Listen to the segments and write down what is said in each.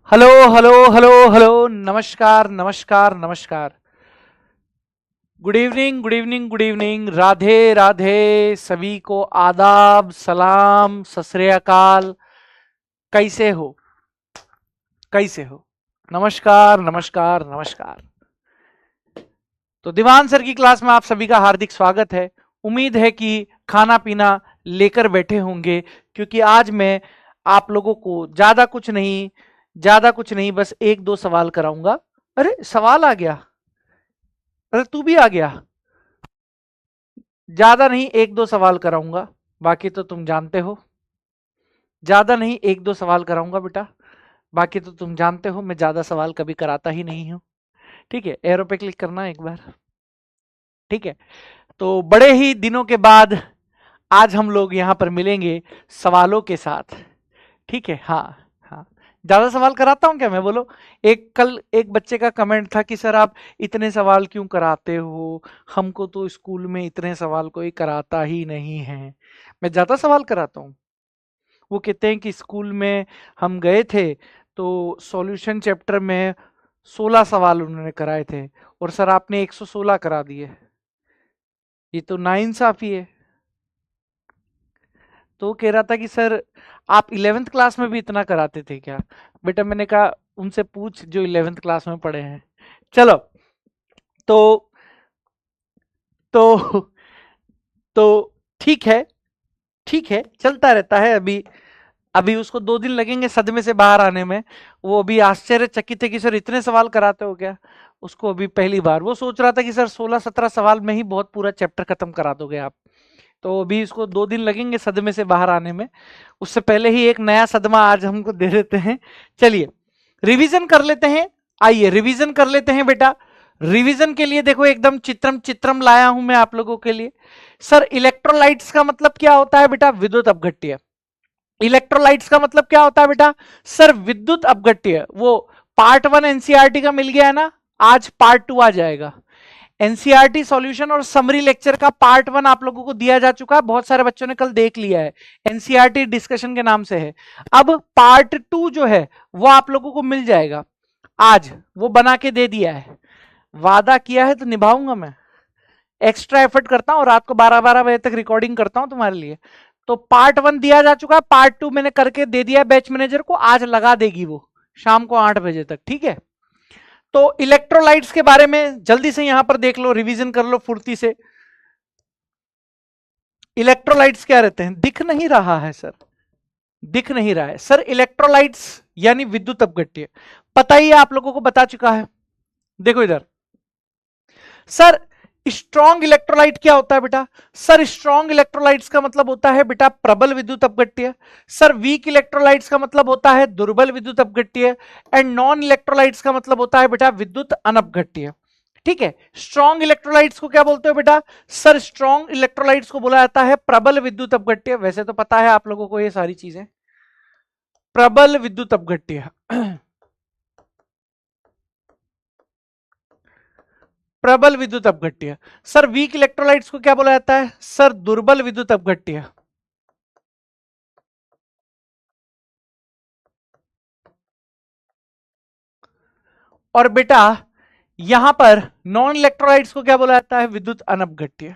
Hello hello hello hello, नमस्कार नमस्कार नमस्कार। Good evening good evening good evening, Radhe Radhe. सभी को आदाब, सलाम, सत श्री अकाल। कैसे हो? कैसे हो? नमस्कार नमस्कार नमस्कार। तो दीवान सर की क्लास में आप सभी का हार्दिक स्वागत है। उम्मीद है कि खाना पीना लेकर बैठे होंगे, क्योंकि आज मैं आप लोगों को ज्यादा कुछ नहीं बस एक दो सवाल कराऊंगा। अरे सवाल आ गया। अरे तू भी आ गया। ज्यादा नहीं, एक दो सवाल कराऊंगा, बाकी तो तुम जानते हो। ज्यादा नहीं, एक दो सवाल कराऊंगा बेटा, बाकी तो तुम जानते हो मैं ज्यादा सवाल कभी कराता ही नहीं हूं। ठीक है, एरो पे क्लिक करना एक बार। ठीक है, तो बड़े ही दिनों के बाद आज हम लोग यहाँ पर मिलेंगे सवालों के साथ। ठीक है, हाँ हाँ। ज्यादा सवाल कराता हूँ क्या मैं, बोलो? कल एक बच्चे का कमेंट था कि सर आप इतने सवाल क्यों कराते हो, हमको तो स्कूल में इतने सवाल कोई कराता ही नहीं है। मैं ज्यादा सवाल कराता हूँ। वो कहते हैं कि स्कूल में हम गए थे तो सॉल्यूशन चैप्टर में 16 सवाल उन्होंने कराए थे, और सर आपने 116 करा दिए। ये तो नाइंसाफी है। तो वो कह रहा था कि सर आप 11th क्लास में भी इतना कराते थे क्या? बेटा मैंने कहा उनसे पूछ जो 11th क्लास में पढ़े हैं। चलो, तो तो तो ठीक है, ठीक है, चलता रहता है। अभी अभी उसको 2 दिन लगेंगे सदमे से बाहर आने में। वो अभी आश्चर्यचकित है कि सर इतने सवाल कराते हो क्या। उसको अभी पहली बार वो सोच रहा था कि सर 16-17 सवाल में ही बहुत पूरा चैप्टर खत्म करा दोगे आप। तो अभी इसको 2 दिन लगेंगे सदमे से बाहर आने में। उससे पहले ही एक नया सदमा आज हमको दे देते हैं। चलिए रिवीजन कर लेते हैं। आइए रिवीजन कर लेते हैं बेटा। रिवीजन के लिए देखो एकदम चित्रम चित्रम लाया हूं मैं आप लोगों के लिए। सर इलेक्ट्रोलाइट्स का मतलब क्या होता है बेटा? विद्युत अपघट्य। इलेक्ट्रोलाइट्स का मतलब क्या होता है बेटा? सर विद्युत अपघट्य। वो पार्ट 1 एनसीईआरटी का मिल गया है ना, आज पार्ट 2 आ जाएगा। एनसीईआरटी सॉल्यूशन और समरी लेक्चर का पार्ट 1 आप लोगों को दिया जा चुका है, बहुत सारे बच्चों ने कल देख लिया है। एनसीईआरटी डिस्कशन के नाम से है। अब पार्ट 2 जो है वो आप लोगों को मिल जाएगा आज। वो बना के दे दिया है, वादा किया है तो निभाऊंगा मैं। एक्स्ट्रा एफर्ट करता हूं, रात को 12-12 बजे तक रिकॉर्डिंग करता हूं तुम्हारे लिए। तो पार्ट 1 दिया जा चुका है, पार्ट 2 मैंने करके दे दिया बैच मैनेजर को, आज लगा देगी वो शाम को 8 बजे तक। ठीक है, तो इलेक्ट्रोलाइट्स के बारे में जल्दी से यहां पर देख लो, रिवीजन कर लो फुर्ती से। इलेक्ट्रोलाइट्स क्या रहते हैं? दिख नहीं रहा है सर, दिख नहीं रहा है सर। इलेक्ट्रोलाइट्स यानी विद्युत अपघट्य, पता ही है आप लोगों को, बता चुका है। देखो इधर सर, स्ट्रॉन्ग इलेक्ट्रोलाइट क्या होता है बेटा? सर स्ट्रॉन्ग इलेक्ट्रोलाइट्स का मतलब होता है बेटा प्रबल विद्युत अपघट्य। सर वीक इलेक्ट्रोलाइट्स का मतलब होता है दुर्बल विद्युत अपघट्य। एंड नॉन इलेक्ट्रोलाइट्स का मतलब होता है बेटा विद्युत अनपघट्य। ठीक है, स्ट्रॉन्ग इलेक्ट्रोलाइट्स को क्या बोलते हो बेटा? सर स्ट्रॉन्ग इलेक्ट्रोलाइट्स को बोला जाता है प्रबल विद्युत अपघट्य। वैसे तो पता है आप लोगों को ये सारी चीजें। प्रबल विद्युत अपघट्य प्रबल विद्युत अपघट्य। सर वीक इलेक्ट्रोलाइट्स को क्या बोला जाता है? सर दुर्बल विद्युत अपघट्य। और बेटा यहां पर नॉन इलेक्ट्रोलाइट्स को क्या बोला जाता है? विद्युत अनपघट्य।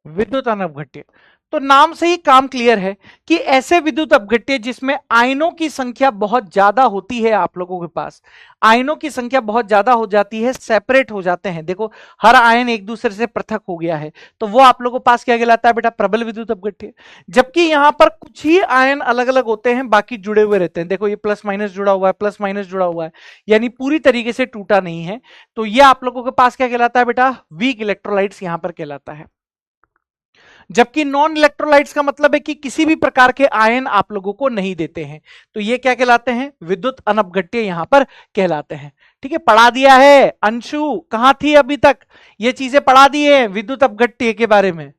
विद्युत अनपघट्य। तो नाम से ही काम क्लियर है कि ऐसे विद्युत अपघट्य जिसमें आयनों की संख्या बहुत ज्यादा होती है, आप लोगों के पास आयनों की संख्या बहुत ज्यादा हो जाती है, सेपरेट हो जाते हैं। देखो हर आयन एक दूसरे से पृथक हो गया है, तो वो आप लोगों के पास क्या कहलाता है बेटा? प्रबल विद्युत अपघट्य। जबकि यहां पर कुछ ही आयन अलग अलग होते हैं, बाकी जुड़े हुए रहते हैं। देखो ये प्लस माइनस जुड़ा हुआ है, प्लस माइनस जुड़ा हुआ है, यानी पूरी तरीके से टूटा नहीं है। तो ये आप लोगों के पास क्या कहलाता है बेटा? वीक इलेक्ट्रोलाइट्स यहां पर कहलाता है। जबकि नॉन इलेक्ट्रोलाइट्स का मतलब है कि किसी भी प्रकार के आयन आप लोगों को नहीं देते हैं, तो ये क्या कहलाते हैं? विद्युत अनपघट्य यहां पर कहलाते हैं। ठीक है, पढ़ा दिया है। अंशु कहां थी अभी तक? ये चीजें पढ़ा दी है विद्युत अपघट्य के बारे में,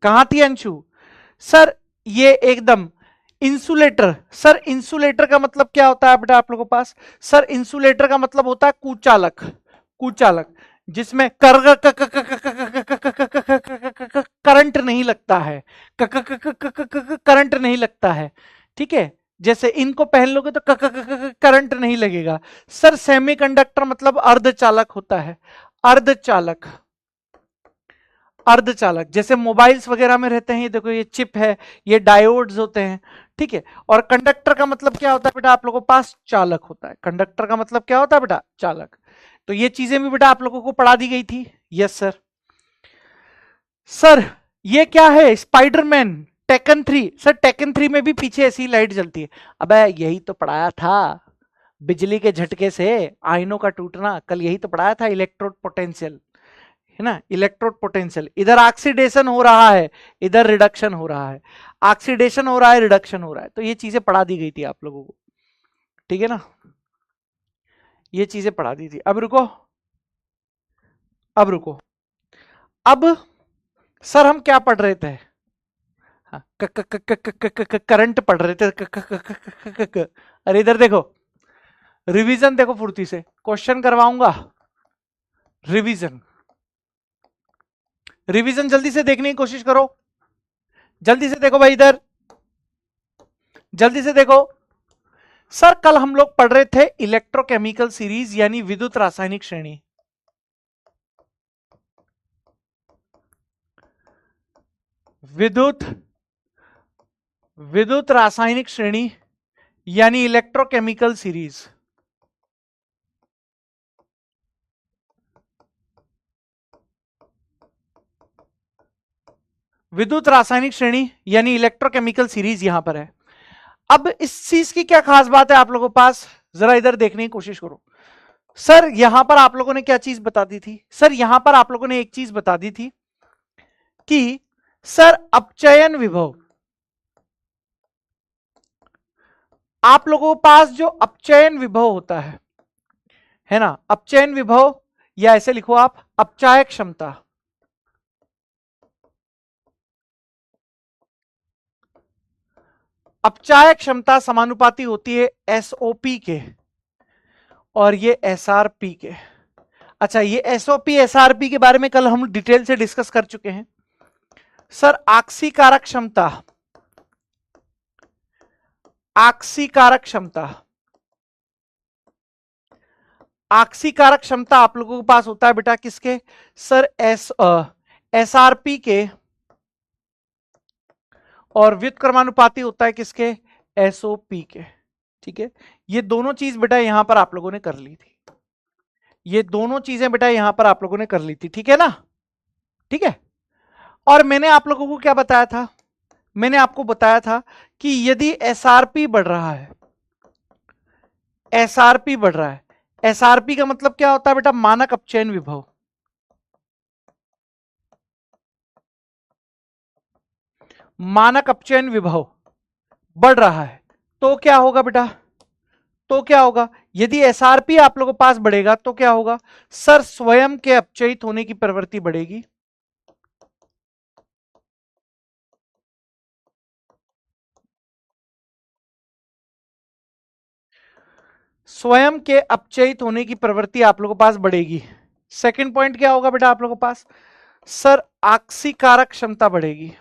कहां थी अंशु? सर ये एकदम इंसुलेटर। सर इंसुलेटर का मतलब क्या होता है बेटा आप लोगों के पास? सर इंसुलेटर का मतलब होता है कुचालक। कुचालक जिसमें करंट नहीं लगता है, करंट नहीं लगता है, ठीक है। जैसे इनको पहन लोगे तो करंट नहीं लगेगा। सर सेमीकंडक्टर मतलब अर्धचालक होता है, अर्धचालक, अर्धचालक जैसे मोबाइल्स वगैरह में रहते हैं, ये देखो ये चिप है, ये डायोड्स होते हैं, ठीक है। और कंडक्टर का मतलब क्या होता है बेटा, आप लोगों के पास चालक होता है। कंडक्टर का मतलब क्या होता है बेटा, चालक। तो ये चीजें भी बेटा आप लोगों को पढ़ा दी गई थी। Yes sir. सर ये क्या है, स्पाइडरमैन टेकन 3। सर टेकन 3 में भी पीछे ऐसी लाइट जलती है। अबे यही तो पढ़ाया था, बिजली के झटके से आयनों का टूटना, कल यही तो पढ़ाया था, इलेक्ट्रोड पोटेंशियल, है ना, इलेक्ट्रोड पोटेंशियल। इधर ऑक्सीडेशन हो रहा है, इधर रिडक्शन हो रहा है, ऑक्सीडेशन हो रहा है, रिडक्शन हो रहा है। तो ये चीजें पढ़ा दी गई थी आप लोगों को, ठीक है ना, ये चीजें पढ़ा दी थी। अब रुको, अब रुको, अब सर हम क्या पढ़ रहे थे, करंट पढ़ रहे थे। अरे इधर देखो, रिवीजन देखो फुर्ती से, क्वेश्चन करवाऊंगा, रिवीजन, रिवीजन जल्दी से देखने की कोशिश करो, जल्दी से देखो भाई इधर, जल्दी से देखो। सर कल हम लोग पढ़ रहे थे इलेक्ट्रोकेमिकल सीरीज यानी विद्युत रासायनिक श्रेणी, विद्युत, विद्युत रासायनिक श्रेणी यानी इलेक्ट्रोकेमिकल सीरीज। विद्युत रासायनिक श्रेणी यानी इलेक्ट्रोकेमिकल सीरीज यहां पर है। अब इस चीज की क्या खास बात है आप लोगों के पास, जरा इधर देखने की कोशिश करो। सर यहां पर आप लोगों ने क्या चीज बता दी थी, सर यहां पर आप लोगों ने एक चीज बता दी थी कि सर अपचयन विभव, आप लोगों के पास जो अपचयन विभव होता है ना, अपचयन विभव, या ऐसे लिखो आप अपचायक क्षमता, अपचायक क्षमता समानुपाती होती है एसओपी के, और ये एसआरपी के। अच्छा ये एसओपी एसआरपी के बारे में कल हम डिटेल से डिस्कस कर चुके हैं। सर आक्सीकारक क्षमता, आक्सीकारक क्षमता, आक्सीकारक क्षमता आप लोगों के पास होता है बेटा किसके, सर एसआरपी के, और व्युत्क्रमानुपाती होता है किसके, एसओपी के, ठीक है। ये दोनों चीज बेटा यहां पर आप लोगों ने कर ली थी, ये दोनों चीजें बेटा यहां पर आप लोगों ने कर ली थी, ठीक है ना, ठीक है। और मैंने आप लोगों को क्या बताया था, मैंने आपको बताया था कि यदि एसआरपी बढ़ रहा है, एसआरपी बढ़ रहा है, एसआरपी का मतलब क्या होता है बेटा, मानक अपचयन विभव, मानक अपचयन विभव बढ़ रहा है, तो क्या होगा बेटा, तो क्या होगा, यदि एसआरपी आप लोगों के पास बढ़ेगा तो क्या होगा, सर स्वयं के अपचयित होने की प्रवृत्ति बढ़ेगी, स्वयं के अपचयित होने की प्रवृत्ति आप लोगों के पास बढ़ेगी। सेकंड पॉइंट क्या होगा बेटा आप लोगों के पास, सर आक्सीकारक क्षमता बढ़ेगी,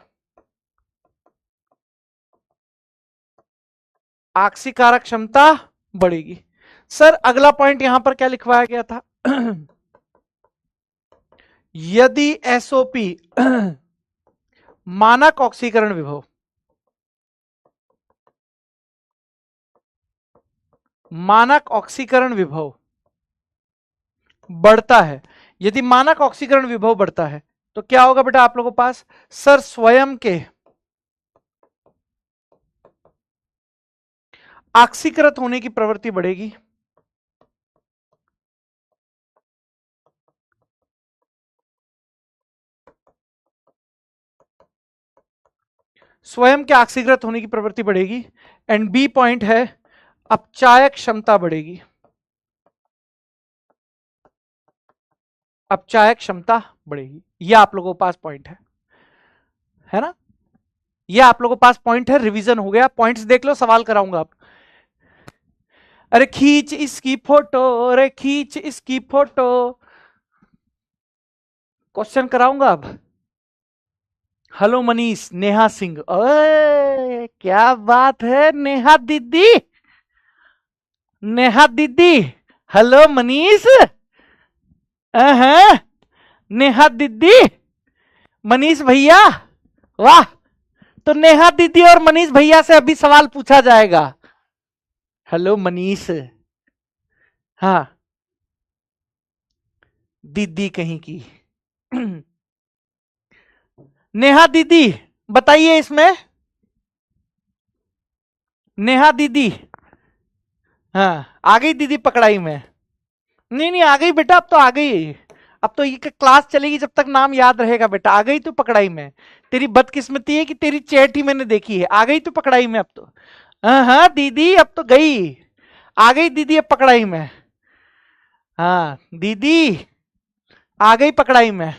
आक्सीकारक क्षमता बढ़ेगी। सर अगला पॉइंट यहां पर क्या लिखवाया गया था, यदि एसओपी मानक ऑक्सीकरण विभव, मानक ऑक्सीकरण विभव बढ़ता है, यदि मानक ऑक्सीकरण विभव बढ़ता है तो क्या होगा बेटा आप लोगों के पास, सर स्वयं के ऑक्सीकृत होने की प्रवृत्ति बढ़ेगी, स्वयं के ऑक्सीकृत होने की प्रवृत्ति बढ़ेगी। एंड बी पॉइंट है अपचायक क्षमता बढ़ेगी, अपचायक क्षमता बढ़ेगी। यह आप लोगों के पास पॉइंट है ना, यह आप लोगों के पास पॉइंट है। रिवीजन हो गया, पॉइंट्स देख लो, सवाल कराऊंगा आप। अरे खींच इसकी फोटो, अरे खींच इसकी फोटो, क्वेश्चन कराऊंगा अब। हेलो मनीष, नेहा सिंह, ओए क्या बात है नेहा दीदी, नेहा दीदी। हेलो मनीष, नेहा दीदी, मनीष भैया, वाह। तो नेहा दीदी और मनीष भैया से अभी सवाल पूछा जाएगा। हेलो मनीष, हाँ दीदी कहीं की। नेहा दीदी बताइए इसमें, नेहा दीदी, हाँ आ गई दीदी पकड़ाई में। नहीं नहीं आ गई बेटा, अब तो आ गई। अब तो ये क्लास चलेगी जब तक नाम याद रहेगा बेटा। आ गई तो पकड़ाई में। तेरी बदकिस्मती है कि तेरी चैट ही मैंने देखी है। आ गई तो पकड़ाई में अब तो। हाँ दीदी अब तो गई, आ गई दीदी अब पकड़ाई में। हाँ दीदी आ गई पकड़ाई में।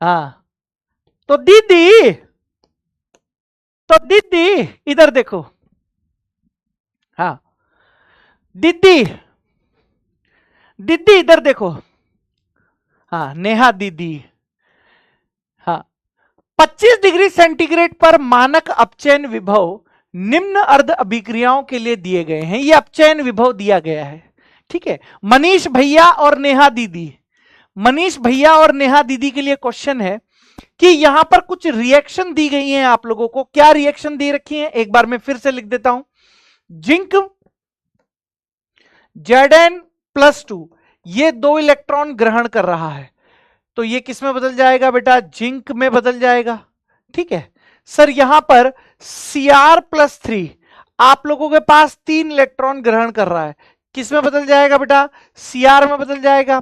हाँ तो दीदी, तो दीदी इधर देखो। हाँ दीदी, दीदी इधर देखो। हाँ नेहा दीदी, हाँ 25 डिग्री सेंटीग्रेड पर मानक अपचयन विभव निम्न अर्ध अभिक्रियाओं के लिए दिए गए हैं। ये अपचयन विभव दिया गया है, ठीक है। मनीष भैया और नेहा दीदी, मनीष भैया और नेहा दीदी के लिए क्वेश्चन है कि यहां पर कुछ रिएक्शन दी गई हैं आप लोगों को। क्या रिएक्शन दी रखी है, एक बार मैं फिर से लिख देता हूं। जिंक Zn+2 ये 2 इलेक्ट्रॉन ग्रहण कर रहा है, तो ये किस में बदल जाएगा बेटा, जिंक में बदल जाएगा, ठीक है। सर यहां पर Cr+3 आप लोगों के पास 3 इलेक्ट्रॉन ग्रहण कर रहा है, किस में बदल जाएगा बेटा, Cr में बदल जाएगा।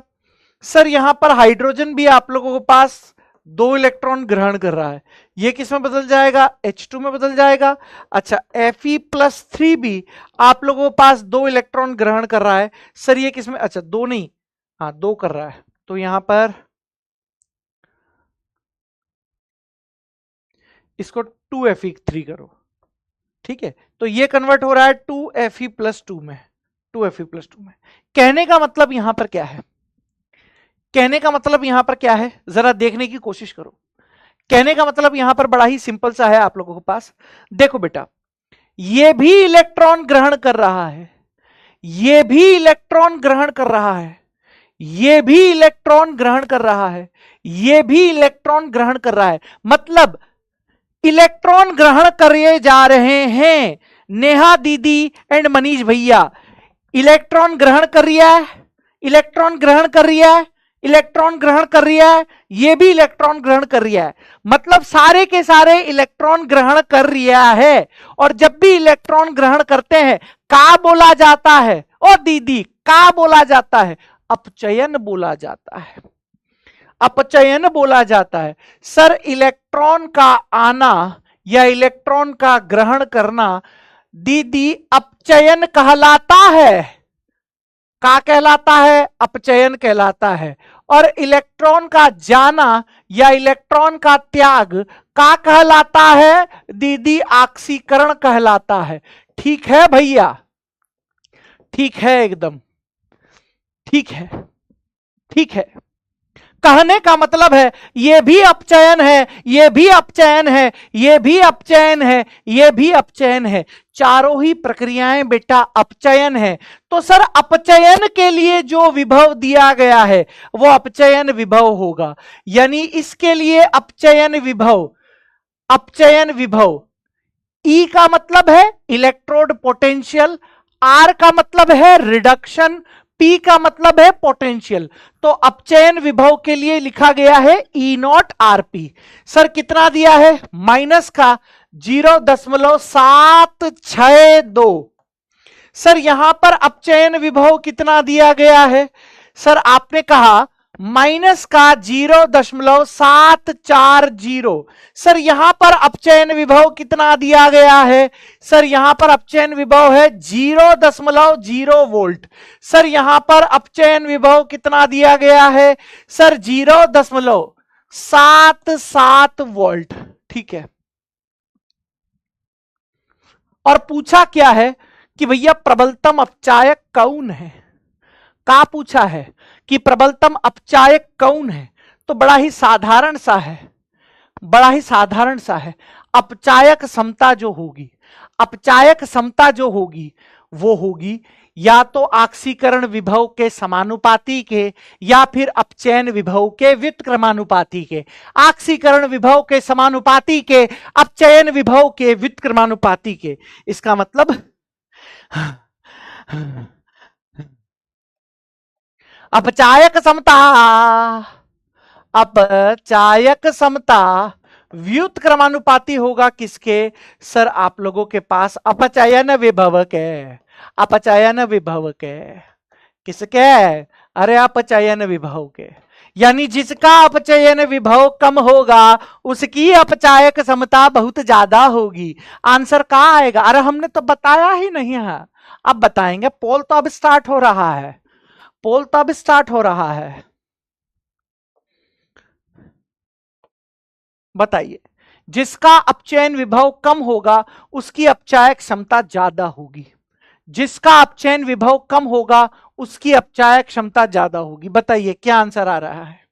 सर यहां पर हाइड्रोजन भी आप लोगों के पास 2 इलेक्ट्रॉन ग्रहण कर रहा है, ये किस में बदल जाएगा, H2 में बदल जाएगा। अच्छा Fe+3 भी आप लोगों के पास 2 इलेक्ट्रॉन ग्रहण कर रहा है, सर ये किस में, अच्छा 2 नहीं, हाँ 2 कर रहा है, तो यहां पर इसको 2Fe3 करो, ठीक है। तो ये कन्वर्ट हो रहा है 2Fe+2 में, 2Fe+2 में। कहने का मतलब यहां पर क्या है, कहने का मतलब यहां पर क्या है, जरा देखने की कोशिश करो। कहने का मतलब यहां पर बड़ा ही सिंपल सा है आप लोगों के पास। देखो बेटा, ये भी इलेक्ट्रॉन ग्रहण कर रहा है, ये भी इलेक्ट्रॉन ग्रहण कर रहा है, ये भी इलेक्ट्रॉन ग्रहण कर रहा है, ये भी इलेक्ट्रॉन ग्रहण कर रहा है, मतलब इलेक्ट्रॉन ग्रहण करे जा रहे हैं। नेहा दीदी एंड मनीष भैया इलेक्ट्रॉन ग्रहण कर रही है, इलेक्ट्रॉन ग्रहण कर रही है, इलेक्ट्रॉन ग्रहण कर रही है, ये भी इलेक्ट्रॉन ग्रहण कर रही है, मतलब सारे के सारे इलेक्ट्रॉन ग्रहण कर रिया है। और जब भी इलेक्ट्रॉन ग्रहण करते हैं का बोला जाता है, ओ दीदी का बोला जाता है, अपचयन बोला जाता है, अपचयन बोला जाता है। सर इलेक्ट्रॉन का आना या इलेक्ट्रॉन का ग्रहण करना दीदी अपचयन कहलाता है, का कहलाता है, अपचयन कहलाता है। और इलेक्ट्रॉन का जाना या इलेक्ट्रॉन का त्याग का कहलाता है दीदी, ऑक्सीकरण कहलाता है। ठीक है भैया, ठीक है एकदम ठीक है, ठीक है। कहने का मतलब है यह भी अपचयन है, यह भी अपचयन है, यह भी अपचयन है, यह भी अपचयन है, चारों ही प्रक्रियाएं बेटा अपचयन है। तो सर अपचयन के लिए जो विभव दिया गया है वो अपचयन विभव होगा, यानी इसके लिए अपचयन विभव, अपचयन विभव E का मतलब है इलेक्ट्रोड पोटेंशियल, R का मतलब है रिडक्शन, P का मतलब है पोटेंशियल। तो अपचयन विभव के लिए लिखा गया है E0RP। सर कितना दिया है, माइनस का 0.762। सर यहां पर अपचयन विभव कितना दिया गया है, सर आपने कहा माइनस का 0.740। सर यहां पर अपचयन विभव कितना दिया गया है, सर यहां पर अपचयन विभव है 0.0 वोल्ट। सर यहां पर अपचयन विभव कितना दिया गया है, सर 0.77 वोल्ट, ठीक है। और पूछा क्या है कि भैया प्रबलतम अपचायक कौन है, का पूछा है कि प्रबलतम अपचायक कौन है। तो बड़ा ही साधारण सा है, बड़ा ही साधारण सा है। अपचायक समता जो होगी, अपचायक समता जो होगी वो होगी या तो आक्सीकरण विभव के समानुपाती के या फिर अपचयन विभव के व्युत्क्रमानुपाती के। आक्सीकरण विभव के समानुपाती के, अपचयन विभव के व्युत्क्रमानुपाती के। इसका मतलब अपचायक समता, अपचायक समता व्युत्क्रमानुपाती होगा किसके? सर आप लोगों के पास अपचयन विभव के, अपचयन विभव के। किसके? अरे अपचयन विभव के। यानी जिसका अपचयन विभव कम होगा उसकी अपचायक समता बहुत ज्यादा होगी। आंसर कहां आएगा? अरे हमने तो बताया ही नहीं है, अब बताएंगे। पोल तो अब स्टार्ट हो रहा है, पोल तो अब स्टार्ट हो रहा है। बताइए, जिसका अपचयन विभव कम होगा उसकी अपचायक क्षमता ज्यादा होगी, जिसका अपचयन विभव कम होगा उसकी अपचायक क्षमता ज्यादा होगी। बताइए क्या आंसर आ रहा है?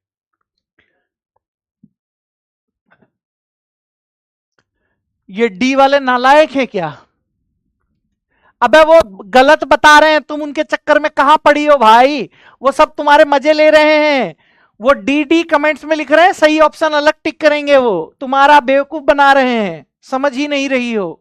ये डी वाले नालायक है क्या? अबे वो गलत बता रहे हैं, तुम उनके चक्कर में कहां पड़ी हो भाई? वो सब तुम्हारे मजे ले रहे हैं। वो डी डी कमेंट्स में लिख रहे हैं, सही ऑप्शन अलग टिक करेंगे, वो तुम्हारा बेवकूफ बना रहे हैं, समझ ही नहीं रही हो।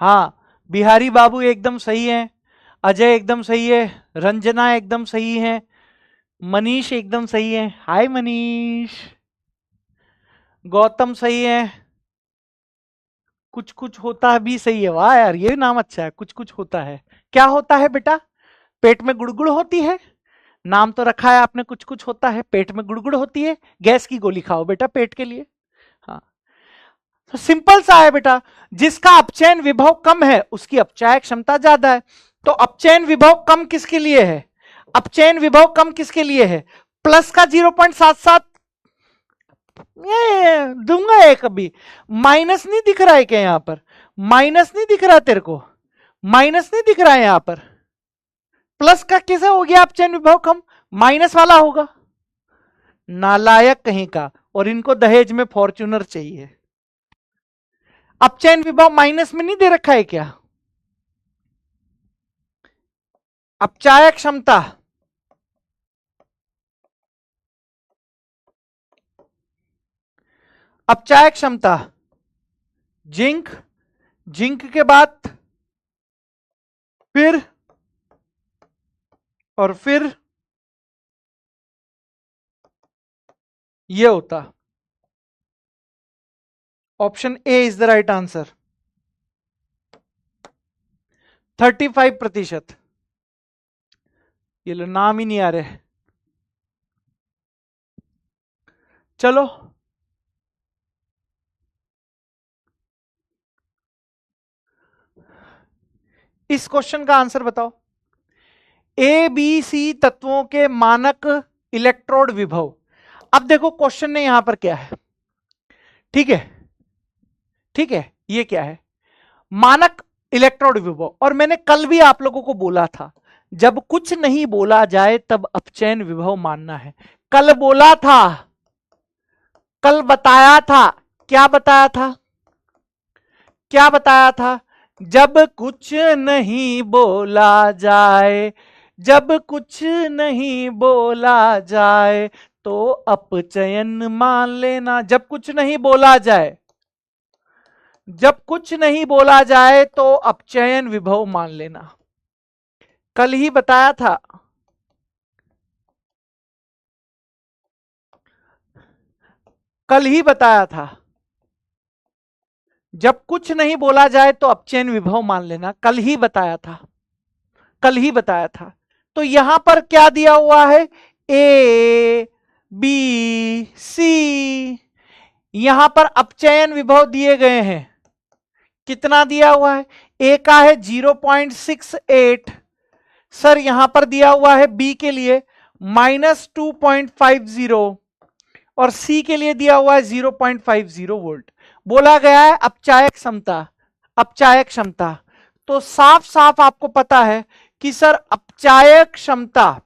हाँ, बिहारी बाबू एकदम सही है, अजय एकदम सही है, रंजना एकदम सही है, मनीष एकदम सही है। हाय मनीष। गौतम सही है, कुछ कुछ होता है भी सही है। वाह यार, ये नाम अच्छा है, कुछ कुछ होता है। क्या होता है बेटा? पेट में गुड़गुड़ होती है। नाम तो रखा है आपने, कुछ कुछ होता है, पेट में गुड़गुड़ होती है, गैस की गोली खाओ बेटा पेट के लिए। हाँ, तो सिंपल सा है बेटा, जिसका अपचयन विभव कम है उसकी अपचायक क्षमता ज्यादा है। तो अपचयन विभव कम किसके लिए है? अपचयन विभव कम किसके लिए है? प्लस का 0.77 दूंगा एक। अभी माइनस नहीं दिख रहा है क्या? यहां पर माइनस नहीं दिख रहा तेरे को? माइनस नहीं दिख रहा है यहां पर? प्लस का कैसे हो गया अपचयन विभव कम? माइनस वाला होगा। नालायक कहीं का। और इनको दहेज में फॉर्च्यूनर चाहिए। अपचयन विभव माइनस में नहीं दे रखा है क्या? अपचायक क्षमता, अपचायक क्षमता जिंक, जिंक के बाद फिर और फिर ये होता। Option A is the right answer. 35%। ये लो, नाम ही नहीं आ रहे। चलो इस क्वेश्चन का आंसर बताओ। ए बी सी तत्वों के मानक इलेक्ट्रोड विभव। अब देखो क्वेश्चन ने यहां पर क्या है, ठीक है, ठीक है, ये क्या है? मानक इलेक्ट्रोड विभव। और मैंने कल भी आप लोगों को बोला था, जब कुछ नहीं बोला जाए तब अपचयन विभव मानना है। कल बोला था, कल बताया था। क्या बताया था? क्या बताया था? जब कुछ नहीं बोला जाए, जब कुछ नहीं बोला जाए तो अपचयन मान लेना। जब कुछ नहीं बोला जाए, जब कुछ नहीं बोला जाए तो अपचयन विभव मान लेना। कल ही बताया था, कल ही बताया था। जब कुछ नहीं बोला जाए तो अपचयन विभव मान लेना, कल ही बताया था, कल ही बताया था। तो यहां पर क्या दिया हुआ है? A B C. यहां पर अपचयन विभव दिए गए हैं। कितना दिया हुआ है? ए का है 0.68। सर यहां पर दिया हुआ है बी के लिए -2.50 और सी के लिए दिया हुआ है 0.50 वोल्ट। बोला गया है अपचायक क्षमता, अपचायक क्षमता। तो साफ साफ आपको पता है कि सर अपचायक क्षमता,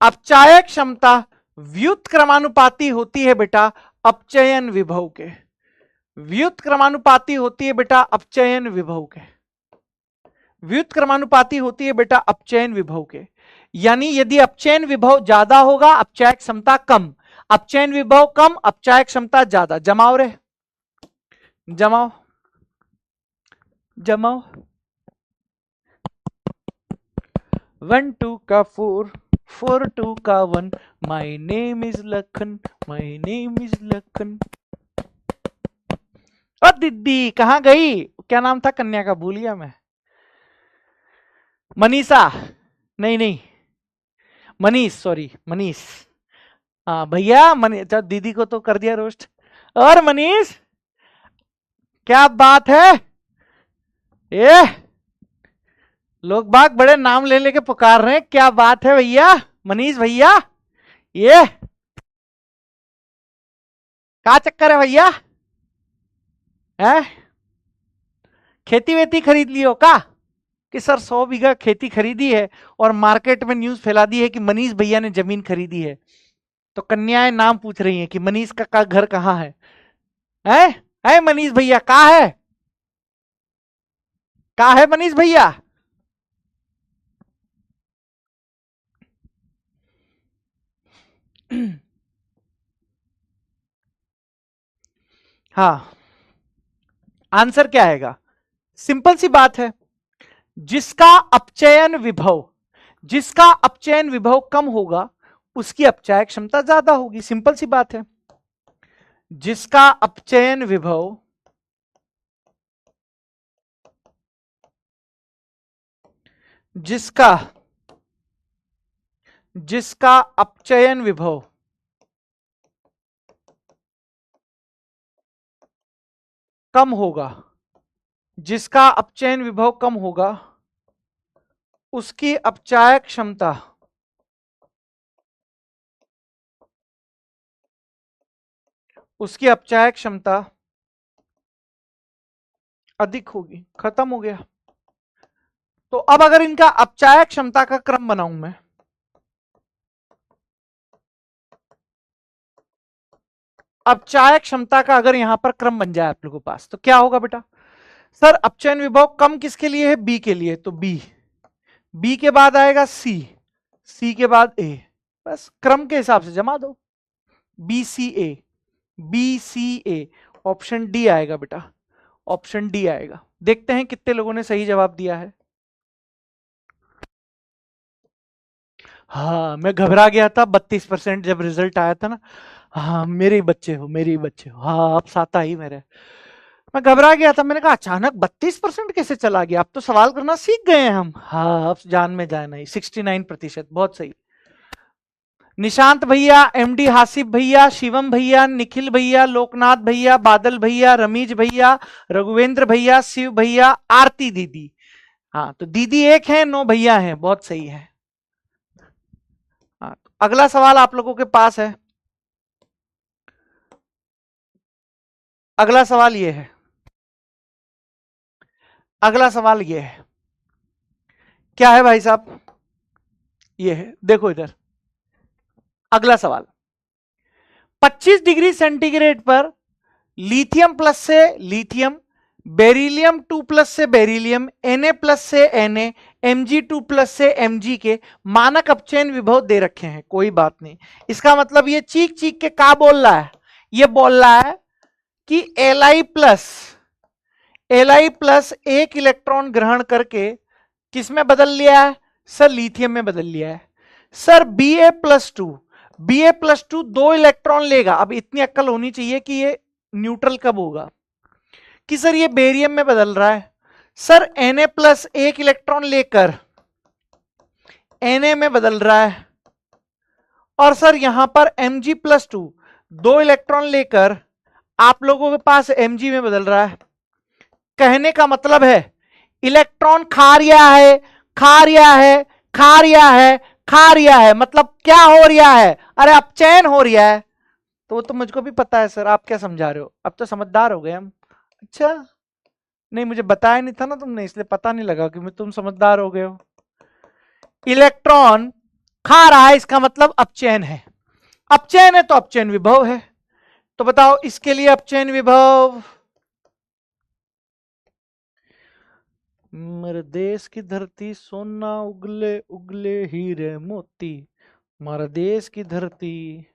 अपचायक क्षमता व्युत्क्रमानुपाती होती है बेटा अपचयन विभव के, व्युत्क्रमानुपाती होती है बेटा अपचयन विभव के, व्युत्क्रमानुपाती होती है बेटा अपचयन विभव के। यानी यदि अपचयन विभव ज्यादा होगा अपचायक क्षमता कम, अपचयन विभव कम अपचायक क्षमता ज्यादा। जमाओ रे, जमाओ जमाओ। 1 2 का 4, 4 2 का 1, my name is Lakhan, my name is Lakhan. और दीदी कहां गई, क्या नाम था कन्या का, भूल गया मैं। मनीषा, नहीं नहीं मनीष, सॉरी मनीष। हाँ भैया मनीष, दीदी को तो कर दिया रोस्ट। और मनीष क्या बात है, ये लोग बाग बड़े नाम ले लेके पुकार रहे हैं, क्या बात है भैया मनीष भैया। ये क्या चक्कर है भैया, है खेती वेती खरीद लियो का, कि सर 100 बीघा खेती खरीदी है और मार्केट में न्यूज फैला दी है कि मनीष भैया ने जमीन खरीदी है। तो कन्याएं नाम पूछ रही हैं कि मनीष का घर कहाँ है, है मनीष भैया कहाँ है, कहाँ है मनीष भैया। हाँ आंसर क्या आएगा, सिंपल सी बात है, जिसका अपचयन विभव, जिसका अपचयन विभव कम होगा उसकी अपचायक क्षमता ज्यादा होगी, सिंपल सी बात है। जिसका अपचयन विभव जिसका जिसका अपचयन विभव कम होगा, जिसका अपचयन विभव कम होगा उसकी अपचायक क्षमता उसकी अपचायक क्षमता अधिक होगी। खत्म हो गया। तो अब अगर इनका अपचायक क्षमता का क्रम बनाऊं मैं, अपचायक क्षमता का अगर यहां पर क्रम बन जाए आप लोगों के पास, तो क्या होगा बेटा, सर अपचयन विभव कम किसके लिए है, बी के लिए, तो बी के बाद आएगा सी के बाद ए, बस क्रम के हिसाब से जमा दो, बी सी ए, ऑप्शन डी आएगा बेटा, ऑप्शन डी आएगा। देखते हैं कितने लोगों ने सही जवाब दिया है। हाँ मैं घबरा गया था 32% जब रिजल्ट आया था ना, हाँ मेरे ही बच्चे हो, मेरे ही बच्चे हो, हाँ आप साता ही मेरे, मैं घबरा गया था, मैंने कहा अचानक 32% कैसे चला गया, अब तो सवाल करना सीख गए हैं हम। हाँ अब जान में जाए नहीं, 69%, बहुत सही। निशांत भैया, एमडी हासिफ भैया, शिवम भैया, निखिल भैया, लोकनाथ भैया, बादल भैया, रमीज भैया, रघुवेंद्र भैया, शिव भैया, आरती दीदी। हाँ तो दीदी एक है, 9 भैया हैं, बहुत सही है। हाँ, तो अगला सवाल आप लोगों के पास है, अगला सवाल ये है, अगला सवाल ये है, क्या है भाई साहब, ये है, देखो इधर अगला सवाल, 25 डिग्री सेंटीग्रेड पर लिथियम प्लस से लिथियम, बेरिलियम 2 प्लस से बेरिलियम, Na प्लस से Na, Mg2 प्लस से Mg के मानक अपचयन विभव दे रखे हैं, कोई बात नहीं। इसका मतलब ये चीख चीख के क्या बोल रहा है, ये बोल रहा है कि Li प्लस एक इलेक्ट्रॉन ग्रहण करके किस में बदल लिया है, सर लिथियम में बदल लिया है। सर Ba+2 2 इलेक्ट्रॉन लेगा। अब इतनी अक्ल होनी चाहिए कि ये न्यूट्रल कब होगा, कि सर ये बेरियम में बदल रहा है, सर Na प्लस एक इलेक्ट्रॉन लेकर Na में बदल रहा है, और सर यहां पर Mg+2 2 इलेक्ट्रॉन लेकर आप लोगों के पास Mg में बदल रहा है। कहने का मतलब है इलेक्ट्रॉन खा रिया है, खा रिया है, खा रिया है, खा रिया है मतलब क्या हो रिया है? अरे अपचयन हो रिया है। तो वो तो मुझको भी पता है सर, आप क्या समझा रहे हो? अब तो समझदार हो गए हम। अच्छा, नहीं मुझे बताया नहीं था ना तुमने, इसलिए पता नहीं लगा कि तुम समझदार हो गए हो। इलेक्ट्रॉन खा रहा है इसका मतलब अपचयन है। अपचयन है तो अपचयन विभव है। तो बताओ इसके लिए अपचयन विभव। मेरे देश की धरती सोना उगले उगले हीरे मोती, हमारा देश की धरती।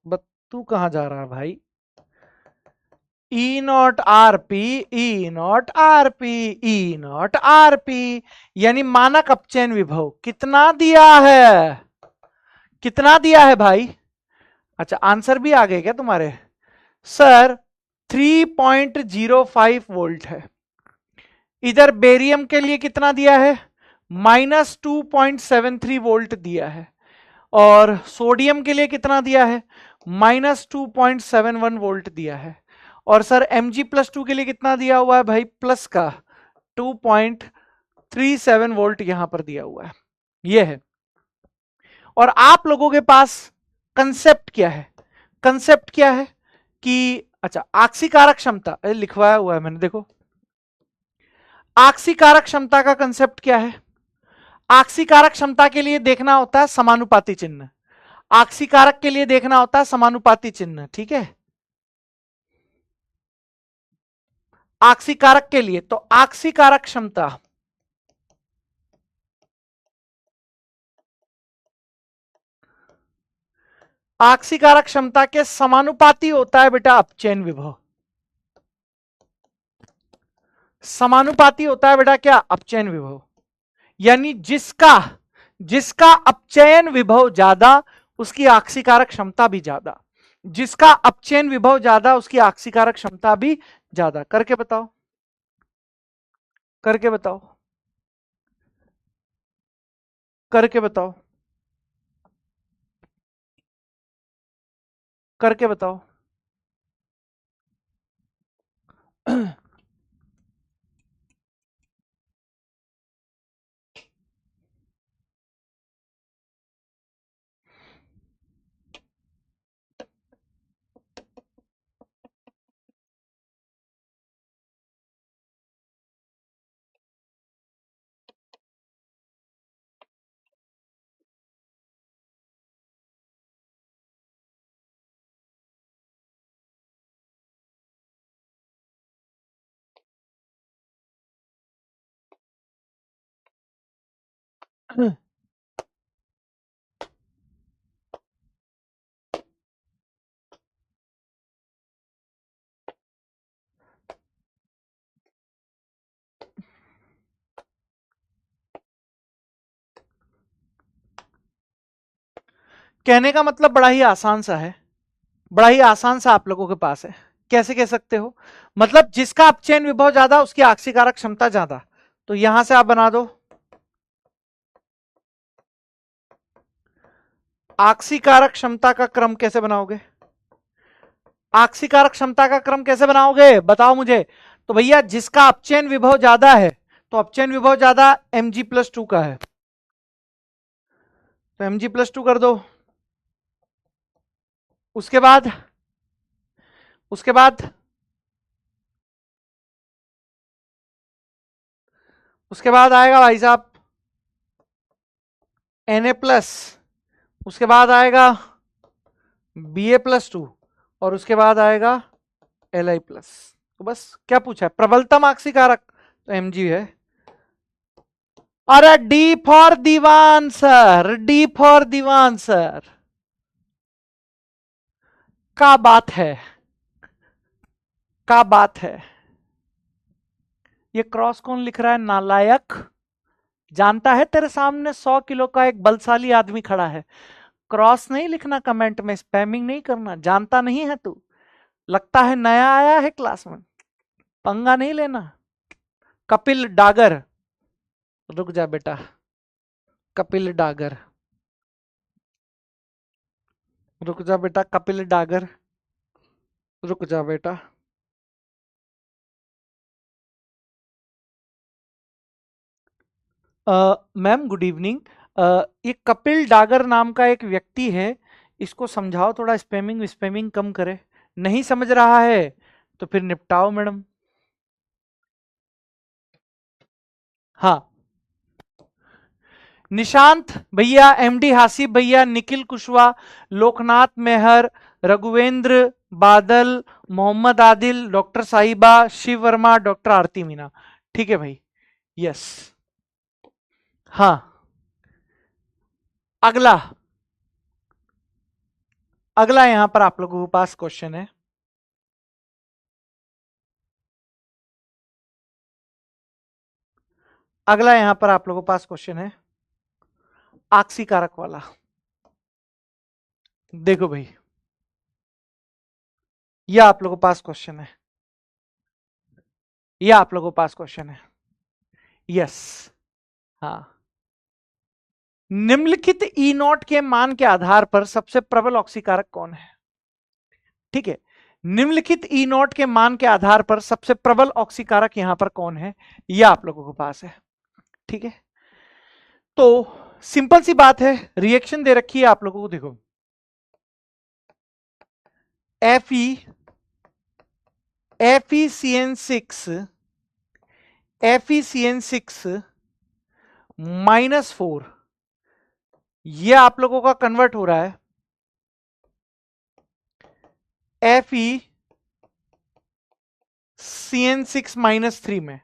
बट तू कहां जा रहा है भाई? E naught R P, E naught R P, E naught R P, यानी मानक अपचयन विभव कितना दिया है? कितना दिया है भाई? अच्छा आंसर भी आ गए क्या तुम्हारे? सर 3.05 वोल्ट है। इधर बेरियम के लिए कितना दिया है? -2.73 वोल्ट दिया है। और सोडियम के लिए कितना दिया है? -2.71 वोल्ट दिया है। और सर Mg+2 के लिए कितना दिया हुआ है भाई? प्लस का 2.37 वोल्ट यहां पर दिया हुआ है। यह है। और आप लोगों के पास कंसेप्ट क्या है? कंसेप्ट क्या है कि अच्छा आक्सीकारक क्षमता लिखवाया हुआ है मैंने, देखो आक्सीकारक क्षमता का कंसेप्ट क्या है? आक्सीकारक क्षमता के लिए देखना होता है समानुपाती चिन्ह। आक्सीकारक के लिए देखना होता है समानुपाती चिन्ह, ठीक है? आक्सीकारक के लिए तो आक्सीकारक क्षमता आक्सीकारक क्षमता के समानुपाती होता है बेटा अपचयन विभव। समानुपाती होता है बेटा क्या? अपचयन विभव। यानी जिसका जिसका अपचयन विभव ज्यादा उसकी आक्सीकारक क्षमता भी ज्यादा। जिसका अपचयन विभव ज्यादा उसकी आक्सीकारक क्षमता भी ज्यादा। करके बताओ, करके बताओ, करके बताओ, करके बताओ। कहने का मतलब बड़ा ही आसान सा है, बड़ा ही आसान सा आप लोगों के पास है। कैसे कह सकते हो? मतलब जिसका अपचयन विभव ज्यादा उसकी आक्सीकारक क्षमता ज्यादा। तो यहां से आप बना दो आक्सीकारक क्षमता का क्रम कैसे बनाओगे? आक्सीकारक क्षमता का क्रम कैसे बनाओगे बताओ मुझे। तो भैया जिसका अपचयन विभव ज्यादा है तो अपचयन विभव ज्यादा Mg+2 का है, तो Mg+2 कर दो। उसके बाद उसके बाद उसके बाद आएगा भाई साहब Na+, उसके बाद आएगा Ba+2 और उसके बाद आएगा Li+। तो बस क्या पूछा है? प्रबलतम आक्सीकारक तो Mg है। अरे D for Diwan sir, D for Diwan sir. क्या बात है, क्या बात है। ये क्रॉस कौन लिख रहा है नालायक? जानता है तेरे सामने 100 किलो का एक बलशाली आदमी खड़ा है। क्रॉस नहीं लिखना कमेंट में, स्पैमिंग नहीं करना। जानता नहीं है तू? लगता है नया आया है क्लास में, पंगा नहीं लेना। कपिल डागर, रुक जा बेटा। कपिल डागर, रुक जा बेटा। कपिल डागर, रुक जा बेटा। Ma'am good evening. ये कपिल डागर नाम का एक व्यक्ति है, इसको समझाओ थोड़ा, स्पैमिंग स्पैमिंग कम करे। नहीं समझ रहा है तो फिर निपटाओ मैडम। हाँ, निशांत भैया, एमडी हासिब भैया, निखिल कुशवाहा, लोकनाथ मेहर, रघुवेंद्र, बादल, मोहम्मद आदिल, डॉक्टर साहिबा, शिव वर्मा, डॉक्टर आरती मीना। ठीक है भाई, यस। हाँ, अगला अगला यहां पर आप लोगों के पास क्वेश्चन है। अगला यहां पर आप लोगों के पास क्वेश्चन है आक्सीकारक वाला। देखो भाई, यह आप लोगों के पास क्वेश्चन है, यह आप लोगों के पास क्वेश्चन है। यस, हाँ। निम्नलिखित ई नॉट के मान के आधार पर सबसे प्रबल ऑक्सीकारक कौन है? ठीक है, निम्नलिखित ई नॉट के मान के आधार पर सबसे प्रबल ऑक्सीकारक यहां पर कौन है, यह आप लोगों के पास है। ठीक है, तो सिंपल सी बात है, रिएक्शन दे रखी है आप लोगों को, देखो FeCN6 -4, ये आप लोगों का कन्वर्ट हो रहा है FeCN6 -3 में।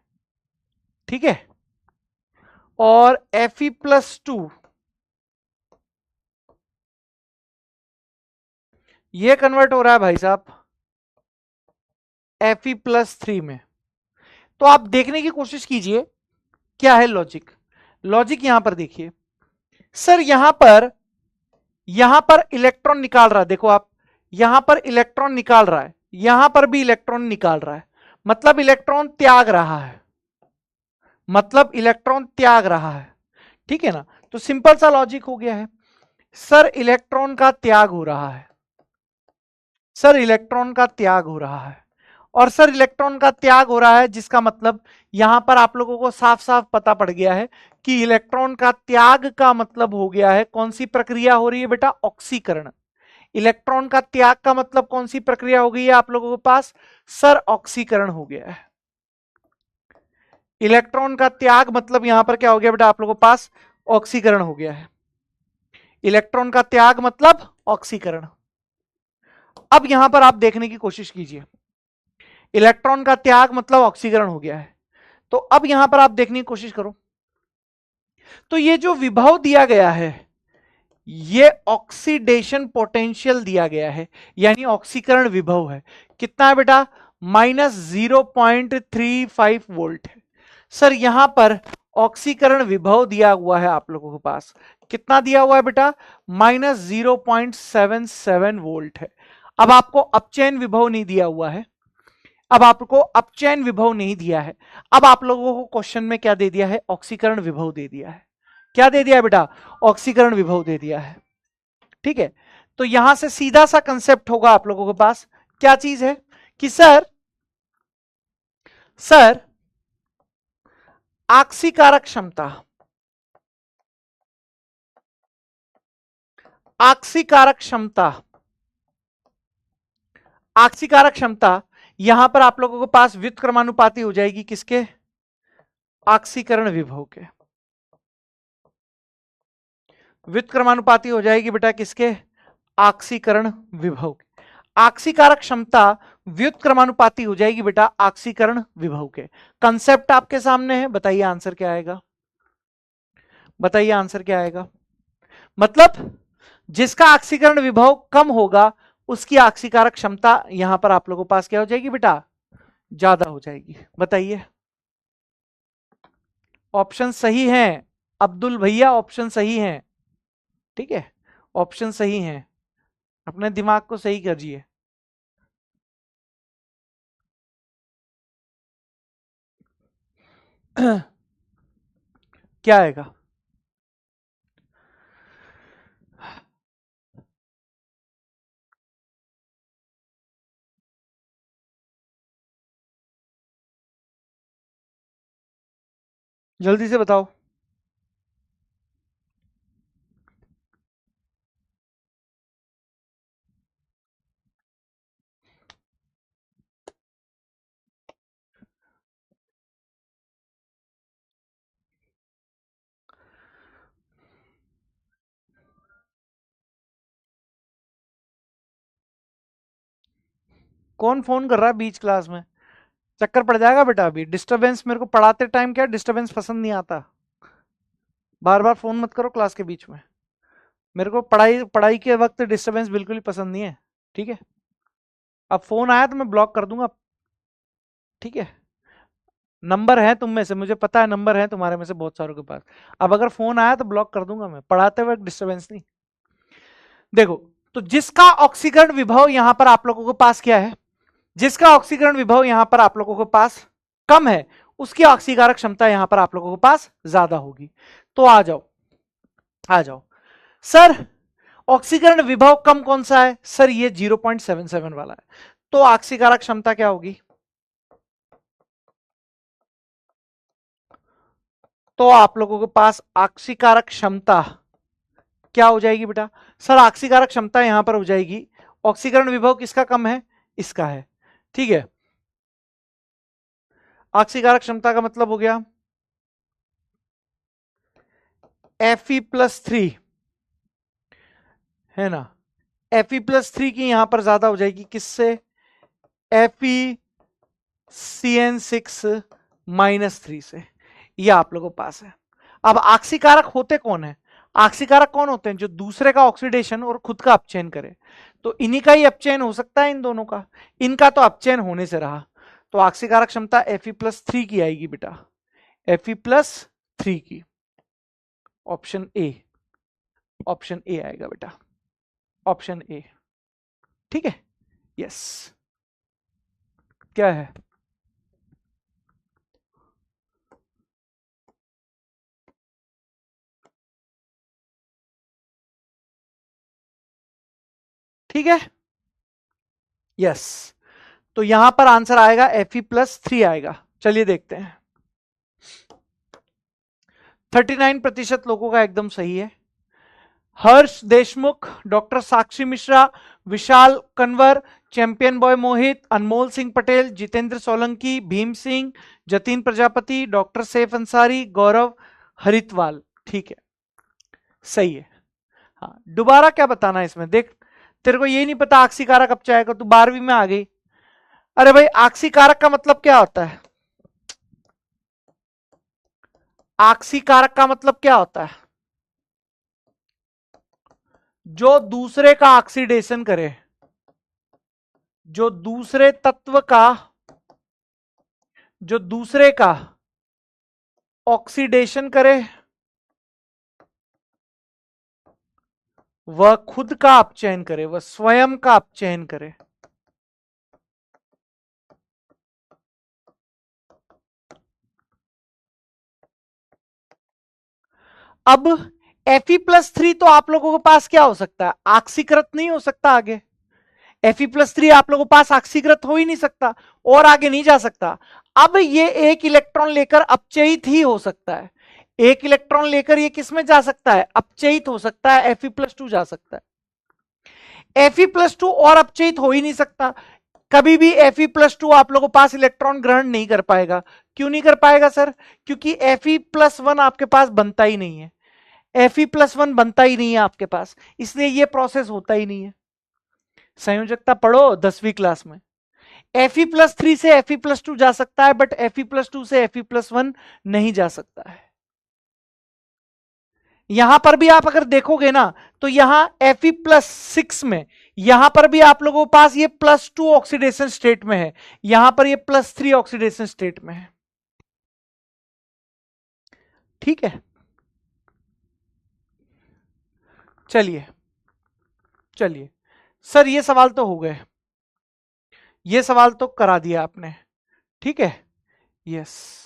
ठीक है, और Fe+2 ये कन्वर्ट हो रहा है भाई साहब Fe+3 में। तो आप देखने की कोशिश कीजिए क्या है लॉजिक। लॉजिक यहां पर देखिए सर, यहां पर इलेक्ट्रॉन निकाल रहा है, देखो आप, यहां पर इलेक्ट्रॉन निकाल रहा है, यहां पर भी इलेक्ट्रॉन निकाल रहा है, मतलब इलेक्ट्रॉन त्याग रहा है, मतलब इलेक्ट्रॉन त्याग रहा है। ठीक है ना, तो सिंपल सा लॉजिक हो गया है, सर इलेक्ट्रॉन का त्याग हो रहा है, सर इलेक्ट्रॉन का त्याग हो रहा है, और सर इलेक्ट्रॉन का त्याग हो रहा है, जिसका मतलब यहां पर आप लोगों को साफ साफ पता पड़ गया है कि इलेक्ट्रॉन का त्याग का मतलब हो गया है, कौन सी प्रक्रिया हो रही है बेटा, ऑक्सीकरण। इलेक्ट्रॉन का त्याग का मतलब कौन सी प्रक्रिया हो गई है आप लोगों के पास, सर ऑक्सीकरण हो गया है। इलेक्ट्रॉन का त्याग मतलब यहां पर क्या हो गया बेटा आप लोगों के पास, ऑक्सीकरण हो गया है। इलेक्ट्रॉन का त्याग मतलब ऑक्सीकरण। अब यहां पर आप देखने की कोशिश कीजिए, इलेक्ट्रॉन का त्याग मतलब ऑक्सीकरण हो गया है, तो अब यहां पर आप देखने की कोशिश करो, तो ये जो विभव दिया गया है, ये ऑक्सीडेशन पोटेंशियल दिया गया है, यानी ऑक्सीकरण विभव है, कितना है बेटा, -0.35 वोल्ट है। सर यहां पर ऑक्सीकरण विभव दिया हुआ है आप लोगों के पास, कितना दिया हुआ है बेटा, -0.77 वोल्ट है। अब आपको अपचयन विभव नहीं दिया हुआ है, अब आपको अपचयन विभव नहीं दिया है, अब आप लोगों को क्वेश्चन में क्या दे दिया है, ऑक्सीकरण विभव दे दिया है। क्या दे दिया है बेटा, ऑक्सीकरण विभव दे दिया है। ठीक है, तो यहां से सीधा सा कंसेप्ट होगा आप लोगों के पास, क्या चीज है कि सर आक्सीकारक क्षमता, आक्सीकारक क्षमता, आक्सीकारक क्षमता यहां पर आप लोगों के पास व्युत्क्रमानुपाती हो जाएगी किसके, आक्सीकरण विभव के। व्युत्क्रमानुपाती हो जाएगी बेटा किसके, आक्सीकरण विभव के। आक्सीकारक क्षमता व्युत्क्रमानुपाती हो जाएगी बेटा आक्सीकरण विभव के। कंसेप्ट आपके सामने है, बताइए आंसर क्या आएगा, बताइए आंसर क्या आएगा। मतलब जिसका आक्सीकरण विभव कम होगा उसकी आक्सीकारक क्षमता यहां पर आप लोगों के पास क्या हो जाएगी बेटा, ज्यादा हो जाएगी। बताइए, ऑप्शन सही है अब्दुल भैया, ऑप्शन सही है। ठीक है, ऑप्शन सही है, अपने दिमाग को सही करिए। क्या आएगा, जल्दी से बताओ। कौन फोन कर रहा है बीच क्लास में? चक्कर पड़ जाएगा बेटा। अभी डिस्टरबेंस, मेरे को पढ़ाते टाइम क्या डिस्टरबेंस पसंद नहीं आता। बार बार फोन मत करो क्लास के बीच में। मेरे को पढ़ाई पढ़ाई के वक्त डिस्टरबेंस बिल्कुल ही पसंद नहीं है। ठीक है, अब फोन आया तो मैं ब्लॉक कर दूंगा। ठीक है, नंबर है तुम में से, मुझे पता है नंबर है तुम्हारे में से बहुत सारों के पास। अब अगर फोन आया तो ब्लॉक कर दूंगा मैं, पढ़ाते वक्त डिस्टरबेंस नहीं। देखो, तो जिसका ऑक्सीकरण विभव यहां पर आप लोगों के पास क्या है, जिसका ऑक्सीकरण विभव यहां पर आप लोगों के पास कम है, उसकी ऑक्सीकारक क्षमता यहां पर आप लोगों के पास ज्यादा होगी। तो आ जाओ, आ जाओ सर। ऑक्सीकरण विभव कम कौन सा है सर? ये 0.77 वाला है। तो ऑक्सीकारक क्षमता क्या होगी? तो आप लोगों के पास ऑक्सीकारक क्षमता क्या हो जाएगी बेटा? सर ऑक्सीकारक क्षमता यहां पर हो जाएगी, ऑक्सीकरण विभव किसका कम है? इसका है। ठीक है, ऑक्सीकारक क्षमता का मतलब हो गया Fe+3, है ना? Fe+3 की यहां पर ज्यादा हो जाएगी, किससे? FeCN6-3 से। ये आप लोगों के पास है। अब ऑक्सीकारक होते कौन है? ऑक्सीकारक कौन होते हैं? जो दूसरे का ऑक्सीडेशन और खुद का अपचयन करे। तो इन्हीं का ही अपचयन हो सकता है, इन दोनों का। इनका तो अपचयन होने से रहा। तो ऑक्सीकारक क्षमता Fe+3 की आएगी बेटा, Fe+3 की। ऑप्शन ए, ऑप्शन ए आएगा बेटा, ऑप्शन ए। ठीक है, यस। क्या है? ठीक है, यस। तो यहां पर आंसर आएगा Fe+3 आएगा। चलिए देखते हैं। 39% लोगों का एकदम सही है। हर्ष देशमुख, डॉक्टर साक्षी मिश्रा, विशाल कन्वर, चैंपियन बॉय मोहित, अनमोल सिंह पटेल, जितेंद्र सोलंकी, भीम सिंह, जतीन प्रजापति, डॉक्टर सैफ अंसारी, गौरव हरितवाल। ठीक है, सही है। हाँ, दोबारा क्या बताना है इसमें? देख, तेरे को ये नहीं पता आक्सीकारक कब चाहेगा, तू 12वीं में आ गई। अरे भाई, आक्सीकारक का मतलब क्या होता है? आक्सीकारक का मतलब क्या होता है? जो दूसरे का ऑक्सीडेशन करे, जो दूसरे तत्व का, जो दूसरे का ऑक्सीडेशन करे, वह खुद का अपचयन करे, वह स्वयं का अपचयन करे। अब Fe+3 तो आप लोगों के पास क्या हो सकता है? ऑक्सीकृत नहीं हो सकता आगे। Fe+3 आप लोगों के पास ऑक्सीकृत हो ही नहीं सकता, और आगे नहीं जा सकता। अब ये एक इलेक्ट्रॉन लेकर अपचयित ही हो सकता है। एक इलेक्ट्रॉन लेकर ये किसमें जा सकता है? अपचयित हो सकता है, Fe+2 जा सकता है। Fe+2 और अपचयित हो ही नहीं सकता। कभी भी Fe+2 आप लोगों के पास इलेक्ट्रॉन ग्रहण नहीं कर पाएगा। क्यों नहीं कर पाएगा सर? क्योंकि Fe+1 आपके पास बनता ही नहीं है। Fe+1 बनता ही नहीं है आपके पास, इसलिए ये प्रोसेस होता ही नहीं है। संयोजकता पढ़ो 10वीं क्लास में। Fe+3 से Fe+2 जा सकता है, बट Fe+2 से Fe+1 नहीं जा सकता है। यहां पर भी आप अगर देखोगे ना, तो यहां Fe+6 में, यहां पर भी आप लोगों के पास ये +2 ऑक्सीडेशन स्टेट में है, यहां पर ये +3 ऑक्सीडेशन स्टेट में है। ठीक है, चलिए, चलिए सर, ये सवाल तो हो गए, ये सवाल तो करा दिया आपने। ठीक है, यस।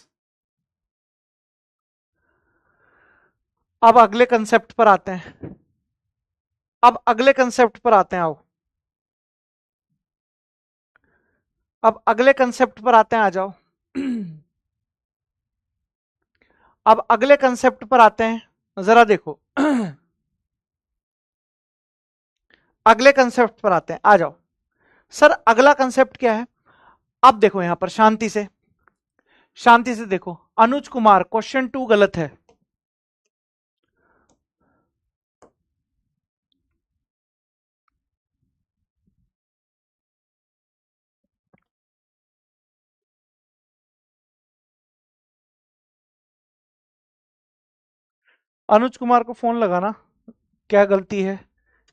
अब अगले कंसेप्ट पर आते हैं, अब अगले कंसेप्ट पर आते हैं, आओ। अब अगले कंसेप्ट पर आते हैं, आ जाओ। अब अगले कंसेप्ट पर आते हैं, जरा देखो। अगले कंसेप्ट पर आते हैं, आ जाओ। सर अगला कंसेप्ट क्या है? अब देखो यहां पर शांति से, शांति से देखो। अनुज कुमार, क्वेश्चन 2 गलत है। अनुज कुमार को फोन लगाना, क्या गलती है।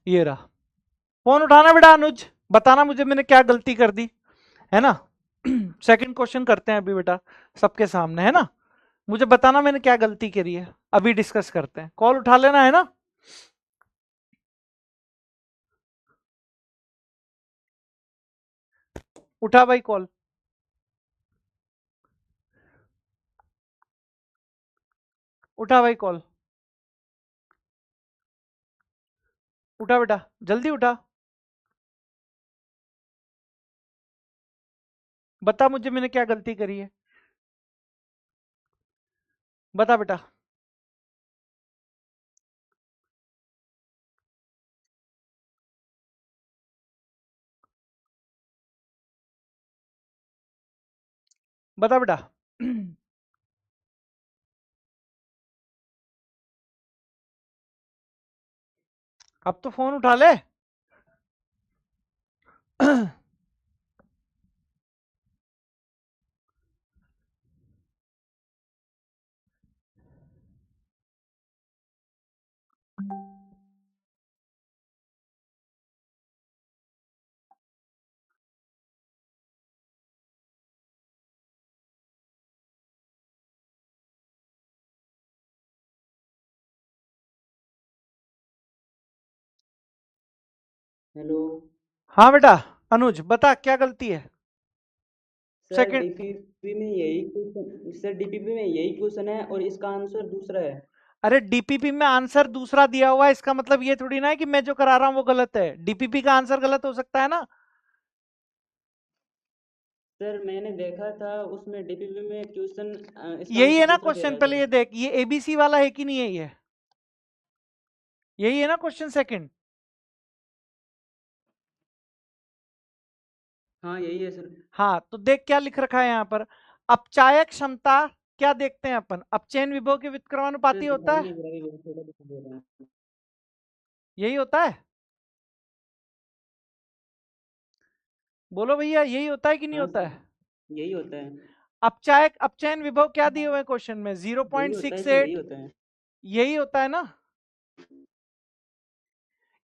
ये रहा, फोन उठाना बेटा अनुज, बताना मुझे मैंने क्या गलती कर दी, है ना। सेकंड क्वेश्चन करते हैं अभी बेटा, सबके सामने, है ना। मुझे बताना मैंने क्या गलती करी है, अभी डिस्कस करते हैं। कॉल उठा लेना, है ना। उठा भाई कॉल, उठा भाई कॉल, उठा बेटा, जल्दी उठा। बता मुझे मैंने क्या गलती करी है, बता बेटा। बता बेटा। अब तो फोन उठा ले। हेलो हाँ बेटा, अनुज बता क्या गलती है। सर, सेकंड, डीपीपी में यही क्वेश्चन सर, डीपीपी में यही क्वेश्चन है और इसका आंसर दूसरा है। अरे डीपीपी में आंसर दूसरा दिया हुआ है, इसका मतलब ये थोड़ी ना है कि मैं जो करा रहा हूं वो गलत है। डीपीपी का आंसर गलत हो सकता है ना। सर, मैंने देखा था उसमें डीपीपी में क्वेश्चन, इसका यही आंसर है ना दूसरा दे क्वेश्चन, रहा है पहले सर। ये देख, ये एबीसी वाला है कि नहीं है ये, यही है ना क्वेश्चन सेकंड। हाँ, यही है सर। हाँ तो देख क्या लिख रखा है यहाँ पर, अपचायक क्षमता क्या देखते हैं अपन, अपचयन विभव के सर, व्युत्क्रमानुपाती होता दिखाई है, नहीं दे रहा है, थोड़ा दिखाई दे रहा है। यही होता है। बोलो भैया, यही होता है कि नहीं हाँ होता सर, है। यही होता है। अपचायक अपचयन विभव क्या दिए हुए हैं क्वेश्चन में, यही होता है सर, यही 0.68, होता है। यही होता है ना।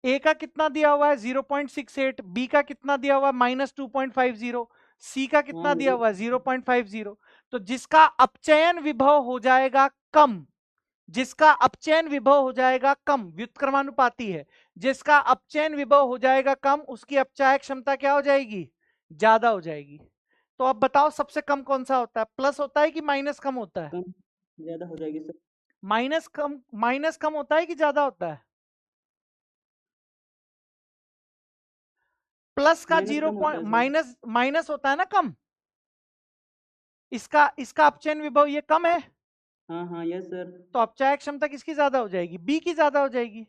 ए का कितना दिया हुआ है 0.68, बी का कितना दिया हुआ है -2.50, सी का हाँ, कितना दिया यही। हुआ है 0.50। तो जिसका अपचयन विभव हो जाएगा कम, जिसका अपचयन विभव हो जाएगा कम, व्युत्क्रमानुपाती है, जिसका अपचयन विभव हो जाएगा कम उसकी अपचायक क्षमता क्या हो जाएगी, ज्यादा हो जाएगी। तो अब बताओ सबसे कम कौन सा होता है, प्लस होता है कि माइनस कम होता है। कम ज़्यादा हो जाएगी सर। माइनस कम होता है कि ज्यादा होता है। प्लस का माइनस जीरो कम होता पॉइंट है सर। माइनस माइनस होता है ना कम, इसका इसका अपचयन विभव ये कम है, हाँ हाँ, यस सर। तो अपचायक क्षमता किसकी ज्यादा हो जाएगी, बी की ज्यादा हो जाएगी।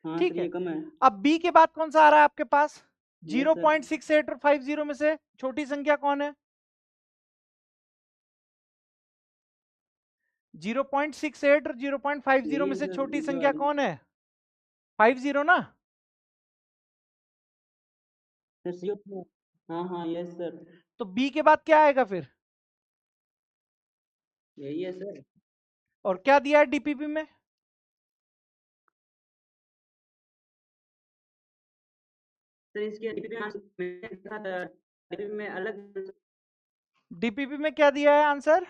हाँ सर, ठीक ये है। कम है। अब बी के बाद कौन सा आ रहा है आपके पास, यस सर। 0.68 और 50 में से छोटी संख्या कौन है, 0.68 और 0.50 यही में है से सर, छोटी जो आ संख्या रही। कौन है, 50 ना। सर, सी में। हाँ हाँ, यस सर। तो बी के बाद क्या आएगा फिर, यही है सर। और क्या दिया है डीपीपी में, सर, इसके डीपीपी में मैंने देखा था, डीपीपी में अलग। डीपीपी में क्या दिया है आंसर।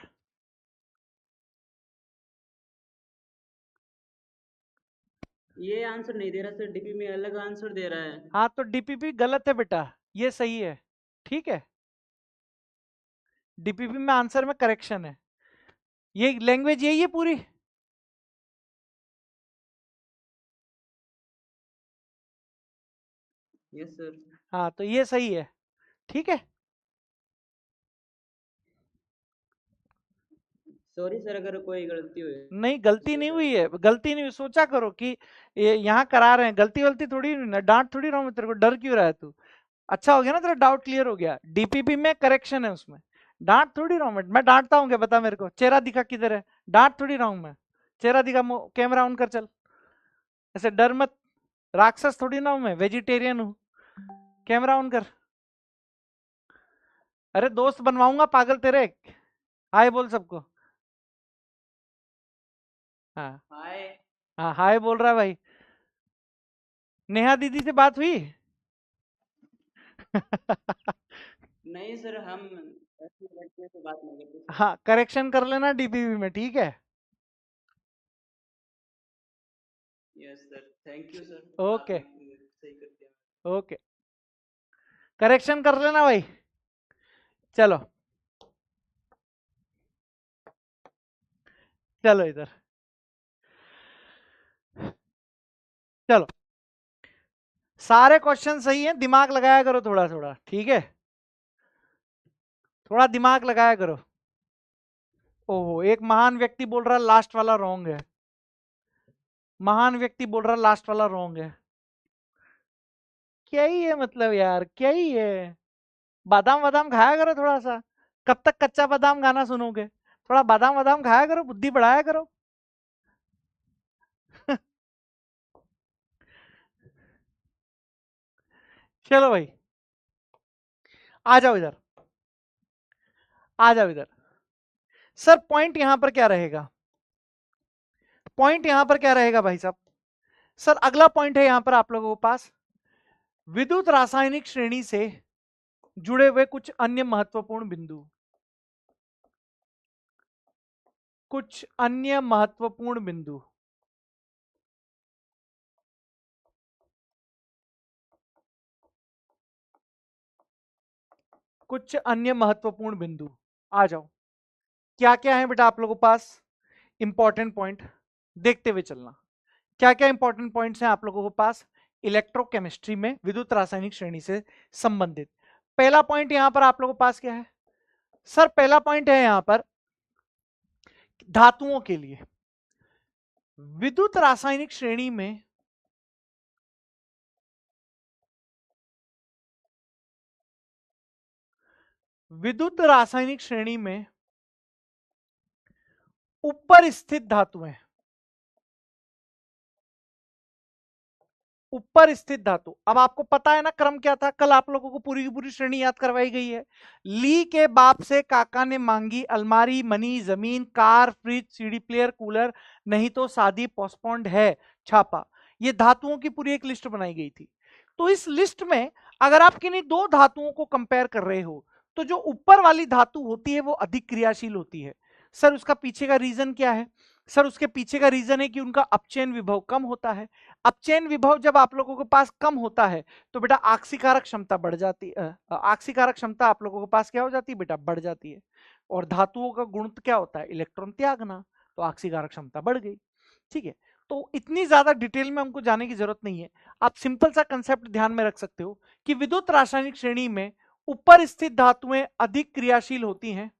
ये आंसर नहीं दे रहा सर, डीपीपी में अलग आंसर दे रहा है। हाँ तो डीपीपी गलत है बेटा, ये सही है। ठीक है, डीपीपी में आंसर में करेक्शन है, ये लैंग्वेज यही है पूरी। Yes sir. हाँ तो ये सही है। ठीक है, सॉरी सर, अगर कोई गलती हुई नहीं गलती तो नहीं सर। हुई है, गलती नहीं हुई, सोचा करो कि ये यहाँ करा रहे हैं, गलती वलती थोड़ी हुई ना, डांट थोड़ी रहा हूँ मैं तेरे को, डर क्यों रहा है तू। अच्छा हो गया ना, तेरा डाउट क्लियर हो गया, डीपीपी में करेक्शन है उसमें, डांट थोड़ी रहा हूँ मैं डांटता हूँ क्या, बता मेरे को, चेहरा दिखा किधर है, डांट थोड़ी रहा हूँ मैं, चेहरा दिखा, कैमरा ऑन कर चल, ऐसे डर मत, राक्षस थोड़ी ना हूँ मैं, वेजिटेरियन हूँ, कैमरा ऑन कर। अरे दोस्त बनवाऊंगा पागल तेरे, हाय बोल सबको। हाँ हाय। हाँ हाय बोल रहा है भाई। नेहा दीदी से बात हुई? नहीं सर, हम ऐसे लड़के से बात नहीं करते सर। हाँ करेक्शन कर लेना डीपीवी में, ठीक है। Yes sir, thank you sir, okay. आपने सही कर दिया। ओके, करेक्शन कर लेना भाई। चलो, चलो इधर, चलो। सारे क्वेश्चन सही हैं, दिमाग लगाया करो थोड़ा थोड़ा, ठीक है। थोड़ा दिमाग लगाया करो। ओहो, एक महान व्यक्ति बोल रहा लास्ट वाला रॉन्ग है। महान व्यक्ति बोल रहा लास्ट वाला रॉन्ग है। क्या ही है मतलब यार, क्या ही है। बादाम वादाम खाया करो थोड़ा सा। कब तक कच्चा बादाम गाना सुनोगे? थोड़ा बादाम वादाम खाया करो, बुद्धि बढ़ाया करो। चलो भाई, आ जाओ इधर, आ जाओ इधर। सर पॉइंट यहां पर क्या रहेगा? पॉइंट यहां पर क्या रहेगा भाई साहब? सर अगला पॉइंट है यहां पर आप लोगों के पास, विद्युत रासायनिक श्रेणी से जुड़े हुए कुछ अन्य महत्वपूर्ण बिंदु। कुछ अन्य महत्वपूर्ण बिंदु। कुछ अन्य महत्वपूर्ण बिंदु। आ जाओ, क्या क्या है बेटा आप लोगों के पास इंपॉर्टेंट पॉइंट, देखते हुए चलना। क्या क्या इंपॉर्टेंट पॉइंट्स हैं आप लोगों के पास इलेक्ट्रोकेमिस्ट्री में विद्युत रासायनिक श्रेणी से संबंधित? पहला पॉइंट यहां पर आप लोगों के पास क्या है? सर पहला पॉइंट है यहां पर धातुओं के लिए विद्युत रासायनिक श्रेणी में विद्युत रासायनिक श्रेणी में ऊपर स्थित धातुएं, ऊपर स्थित धातु। अब आपको पता है ना क्रम क्या था, कल आप लोगों को पूरी की पूरी श्रेणी याद करवाई गई है। ली के बाप से काका ने मांगी अलमारी, मनी, जमीन, car, fridge, CD player, cooler, नहीं तो शादी पोस्टपोन्ड है, छापा। ये धातुओं की पूरी एक लिस्ट बनाई गई थी। तो इस लिस्ट में अगर आप किन्हीं दो धातुओं को कंपेयर कर रहे हो, तो जो ऊपर वाली धातु होती है वो अधिक क्रियाशील होती है। सर उसका पीछे का रीजन क्या है? सर उसके पीछे का रीजन है कि उनका अपचयन विभव कम होता है। अपचयन विभव जब आप लोगों के पास कम होता है तो बेटा आक्सीकारक क्षमता बढ़ जाती है, आक्सीकारक क्षमता आप लोगों के पास क्या हो जाती है बेटा, बढ़ जाती है। और धातुओं का गुण क्या होता है, इलेक्ट्रॉन त्यागना, तो आक्सीकारक क्षमता बढ़ गई। ठीक है, तो इतनी ज्यादा डिटेल में हमको जाने की जरूरत नहीं है। आप सिंपल सा कंसेप्ट ध्यान में रख सकते हो कि विद्युत रासायनिक श्रेणी में ऊपर स्थित धातुएं अधिक क्रियाशील होती हैं,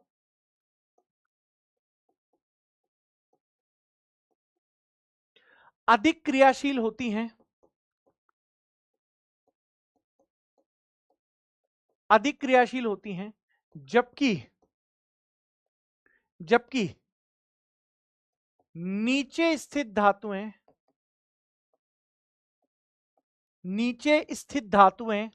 अधिक क्रियाशील होती हैं, अधिक क्रियाशील होती हैं, जबकि जबकि नीचे स्थित धातुएं, नीचे स्थित धातुएं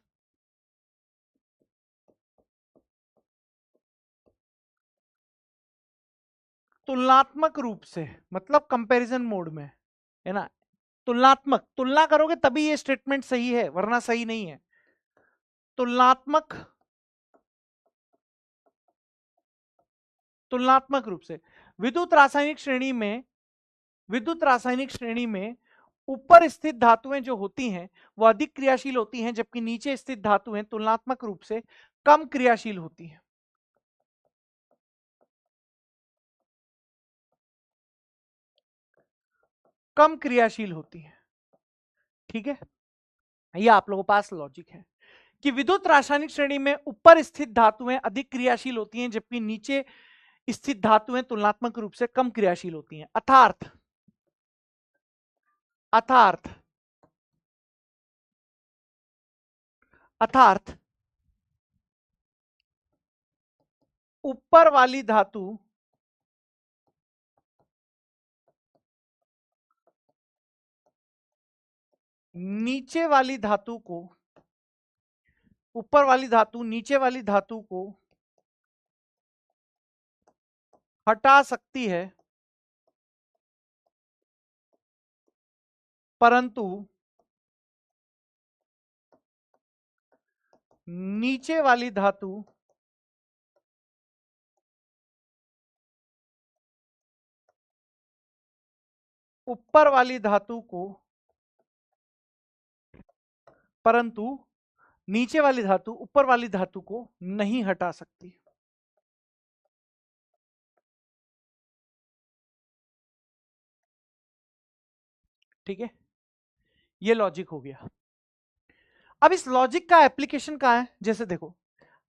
तुलनात्मक रूप से, मतलब कंपैरिजन मोड में, है ना। तुलनात्मक, तुलना करोगे तभी ये स्टेटमेंट सही है, वरना सही नहीं है। तुलनात्मक, तुलनात्मक रूप से विद्युत रासायनिक श्रेणी में, विद्युत रासायनिक श्रेणी में ऊपर स्थित धातुएं जो होती हैं वो अधिक क्रियाशील होती हैं, जबकि नीचे स्थित धातुएं तुलनात्मक रूप से कम क्रियाशील होती हैं, कम क्रियाशील होती हैं। ठीक है, ये आप लोगों के पास लॉजिक है कि विद्युत रासायनिक श्रेणी में ऊपर स्थित धातुएं अधिक क्रियाशील होती हैं, जबकि नीचे स्थित धातुएं तुलनात्मक रूप से कम क्रियाशील होती हैं। अर्थात, अर्थात, अर्थात ऊपर वाली धातु नीचे वाली धातु को, ऊपर वाली धातु नीचे वाली धातु को हटा सकती है, परंतु नीचे वाली धातु ऊपर वाली धातु को परंतु नीचे वाली धातु ऊपर वाली धातु को नहीं हटा सकती। ठीक है, ये लॉजिक हो गया। अब इस लॉजिक का एप्लीकेशन कहां है? जैसे देखो,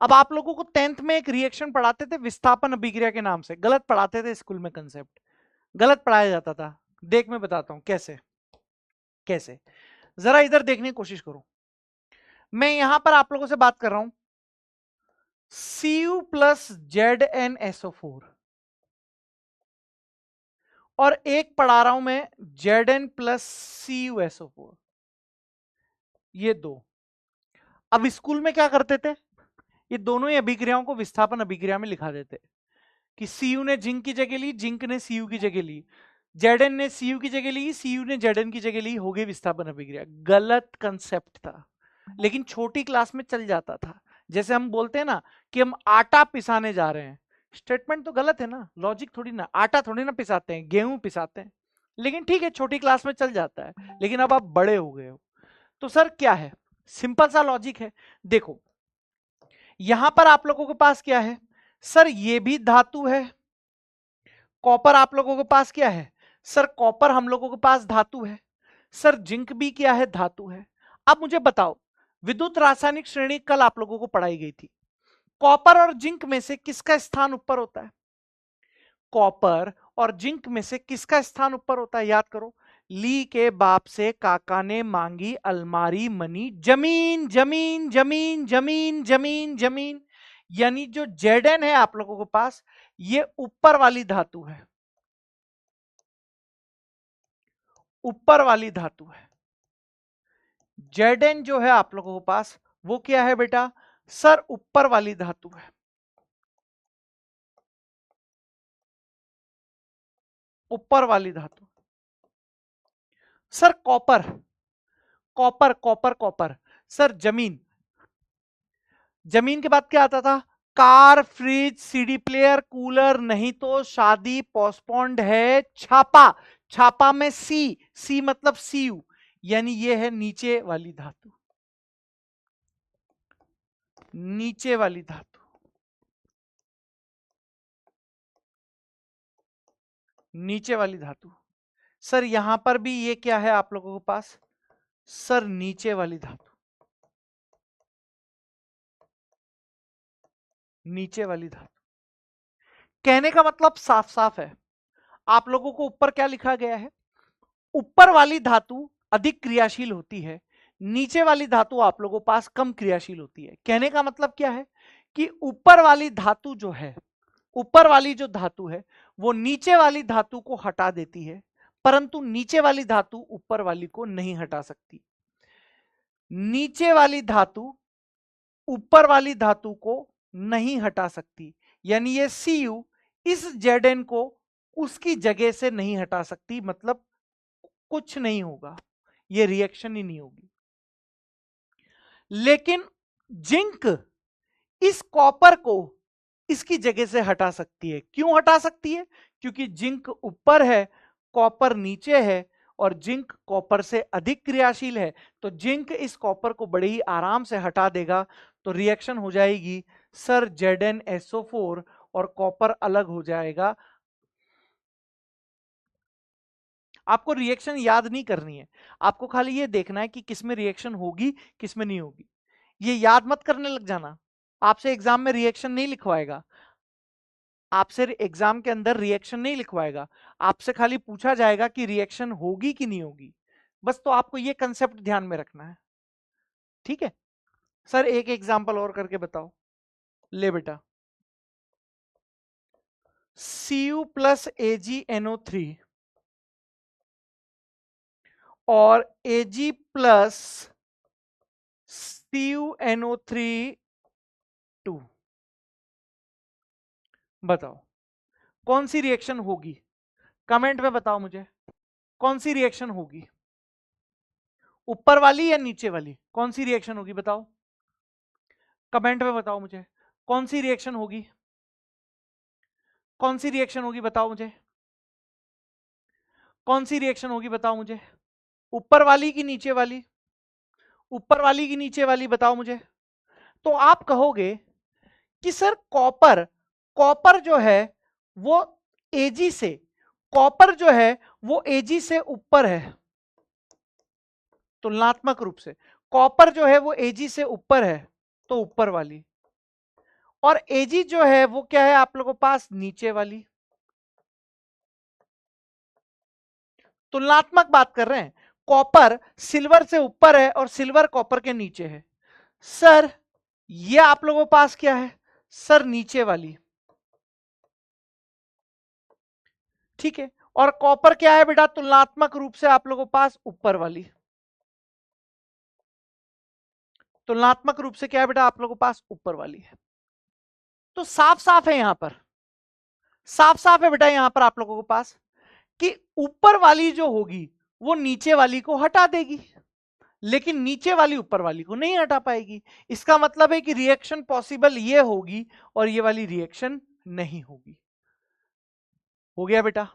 अब आप लोगों को 10th में एक रिएक्शन पढ़ाते थे विस्थापन अभिक्रिया के नाम से, गलत पढ़ाते थे स्कूल में, कंसेप्ट गलत पढ़ाया जाता था। देख मैं बताता हूं कैसे कैसे, जरा इधर देखने की कोशिश करो। मैं यहां पर आप लोगों से बात कर रहा हूं Cu प्लस ZnSO4 और एक पढ़ा रहा हूं मैं Zn प्लस CuSO4, ये दो। अब स्कूल में क्या करते थे, ये दोनों ही अभिक्रियाओं को विस्थापन अभिक्रिया में लिखा देते कि Cu ने जिंक की जगह ली, जिंक ने Cu की जगह ली, Zn ने Cu की जगह ली, Cu ने Zn की जगह ली, हो गई विस्थापन अभिक्रिया। गलत कंसेप्ट था, लेकिन छोटी क्लास में चल जाता था। जैसे हम बोलते हैं ना कि हम आटा पिसाने जा रहे हैं, स्टेटमेंट तो गलत है ना, लॉजिक थोड़ी ना, आटा थोड़ी ना पिसाते हैं, गेहूं पिसाते हैं। लेकिन ठीक है, छोटी क्लास में चल जाता है, लेकिन अब आप बड़े हो गए हो तो सर क्या है, सिंपल सा लॉजिक है। देखो यहां पर आप लोगों के पास क्या है सर, ये भी धातु है। कॉपर आप लोगों के पास क्या है सर, कॉपर हम लोगों के पास धातु है। सर जिंक भी क्या है, धातु है। अब मुझे बताओ, विद्युत रासायनिक श्रेणी कल आप लोगों को पढ़ाई गई थी, कॉपर और जिंक में से किसका स्थान ऊपर होता है? कॉपर और जिंक में से किसका स्थान ऊपर होता है? याद करो, ली के बाप से काका ने मांगी अलमारी मनी, जमीन जमीन जमीन जमीन जमीन जमीन। यानी जो Zn है आप लोगों के पास, ये ऊपर वाली धातु है, ऊपर वाली धातु है। Zn जो है आप लोगों के पास, वो क्या है बेटा सर, ऊपर वाली धातु है, ऊपर वाली धातु। Sir copper, copper copper copper, sir जमीन, जमीन के बाद क्या आता था? Car, fridge, CD player, cooler, नहीं तो शादी पोस्टपोन्ड है, छापा, छापा में सी, सी मतलब सीयू, यानी ये है नीचे वाली धातु, नीचे वाली धातु, नीचे वाली धातु। सर यहां पर भी ये क्या है आप लोगों के पास सर, नीचे वाली धातु, नीचे वाली धातु। कहने का मतलब साफ साफ है, आप लोगों को ऊपर क्या लिखा गया है, ऊपर वाली धातु अधिक क्रियाशील होती है, नीचे वाली धातु आप लोगों के पास कम क्रियाशील होती है। कहने का मतलब क्या है कि ऊपर वाली धातु जो है, ऊपर वाली जो धातु है वो नीचे वाली धातु को हटा देती है, परंतु नीचे वाली धातु ऊपर वाली को नहीं हटा सकती। नीचे वाली धातु ऊपर वाली धातु को नहीं हटा सकती, यानी ये Cu इस Zn को उसकी जगह से नहीं हटा सकती, मतलब कुछ नहीं होगा, ये रिएक्शन ही नहीं होगी। लेकिन जिंक इस कॉपर को इसकी जगह से हटा सकती है। क्यों हटा सकती है? क्योंकि जिंक ऊपर है, कॉपर नीचे है, और जिंक कॉपर से अधिक क्रियाशील है, तो जिंक इस कॉपर को बड़े ही आराम से हटा देगा। तो रिएक्शन हो जाएगी सर ZnSO4 और कॉपर अलग हो जाएगा। आपको रिएक्शन याद नहीं करनी है, आपको खाली ये देखना है कि किसमें रिएक्शन होगी किसमें नहीं होगी। ये याद मत करने लग जाना, आपसे एग्जाम में रिएक्शन नहीं लिखवाएगा, आपसे एग्जाम के अंदर रिएक्शन नहीं लिखवाएगा, आपसे खाली पूछा जाएगा कि रिएक्शन होगी कि नहीं होगी, बस। तो आपको ये कंसेप्ट ध्यान में रखना है, ठीक है। सर एक एग्जांपल और करके बताओ, ले बेटा, Cu प्लस AgNO3 और Ag प्लस CuNO3 2, बताओ कौन सी रिएक्शन होगी? कमेंट में बताओ मुझे, कौन सी रिएक्शन होगी? ऊपर वाली या नीचे वाली? कौन सी रिएक्शन होगी बताओ, कमेंट में बताओ मुझे, कौन सी रिएक्शन होगी, कौन सी रिएक्शन होगी बताओ मुझे, कौन सी रिएक्शन होगी बताओ मुझे, ऊपर वाली की नीचे वाली, ऊपर वाली की नीचे वाली बताओ मुझे। तो आप कहोगे कि सर कॉपर, कॉपर जो है वो एजी से, कॉपर जो है वो एजी से ऊपर है, तुलनात्मक रूप से कॉपर जो है वो एजी से ऊपर है, तो ऊपर वाली, और एजी जो है वो क्या है आप लोगों के पास, नीचे वाली। तुलनात्मक बात कर रहे हैं, कॉपर सिल्वर से ऊपर है और सिल्वर कॉपर के नीचे है। सर ये आप लोगों के पास क्या है, सर नीचे वाली, ठीक है। और कॉपर क्या है बेटा, तुलनात्मक रूप से आप लोगों के पास ऊपर वाली, तुलनात्मक रूप से क्या है बेटा आप लोगों के पास ऊपर वाली है। तो साफ साफ है यहां पर, साफ साफ है बेटा यहां पर आप लोगों के पास कि ऊपर वाली जो होगी वो नीचे वाली को हटा देगी, लेकिन नीचे वाली ऊपर वाली को नहीं हटा पाएगी। इसका मतलब है कि रिएक्शन पॉसिबल ये होगी और ये वाली रिएक्शन नहीं होगी। हो गया बेटा,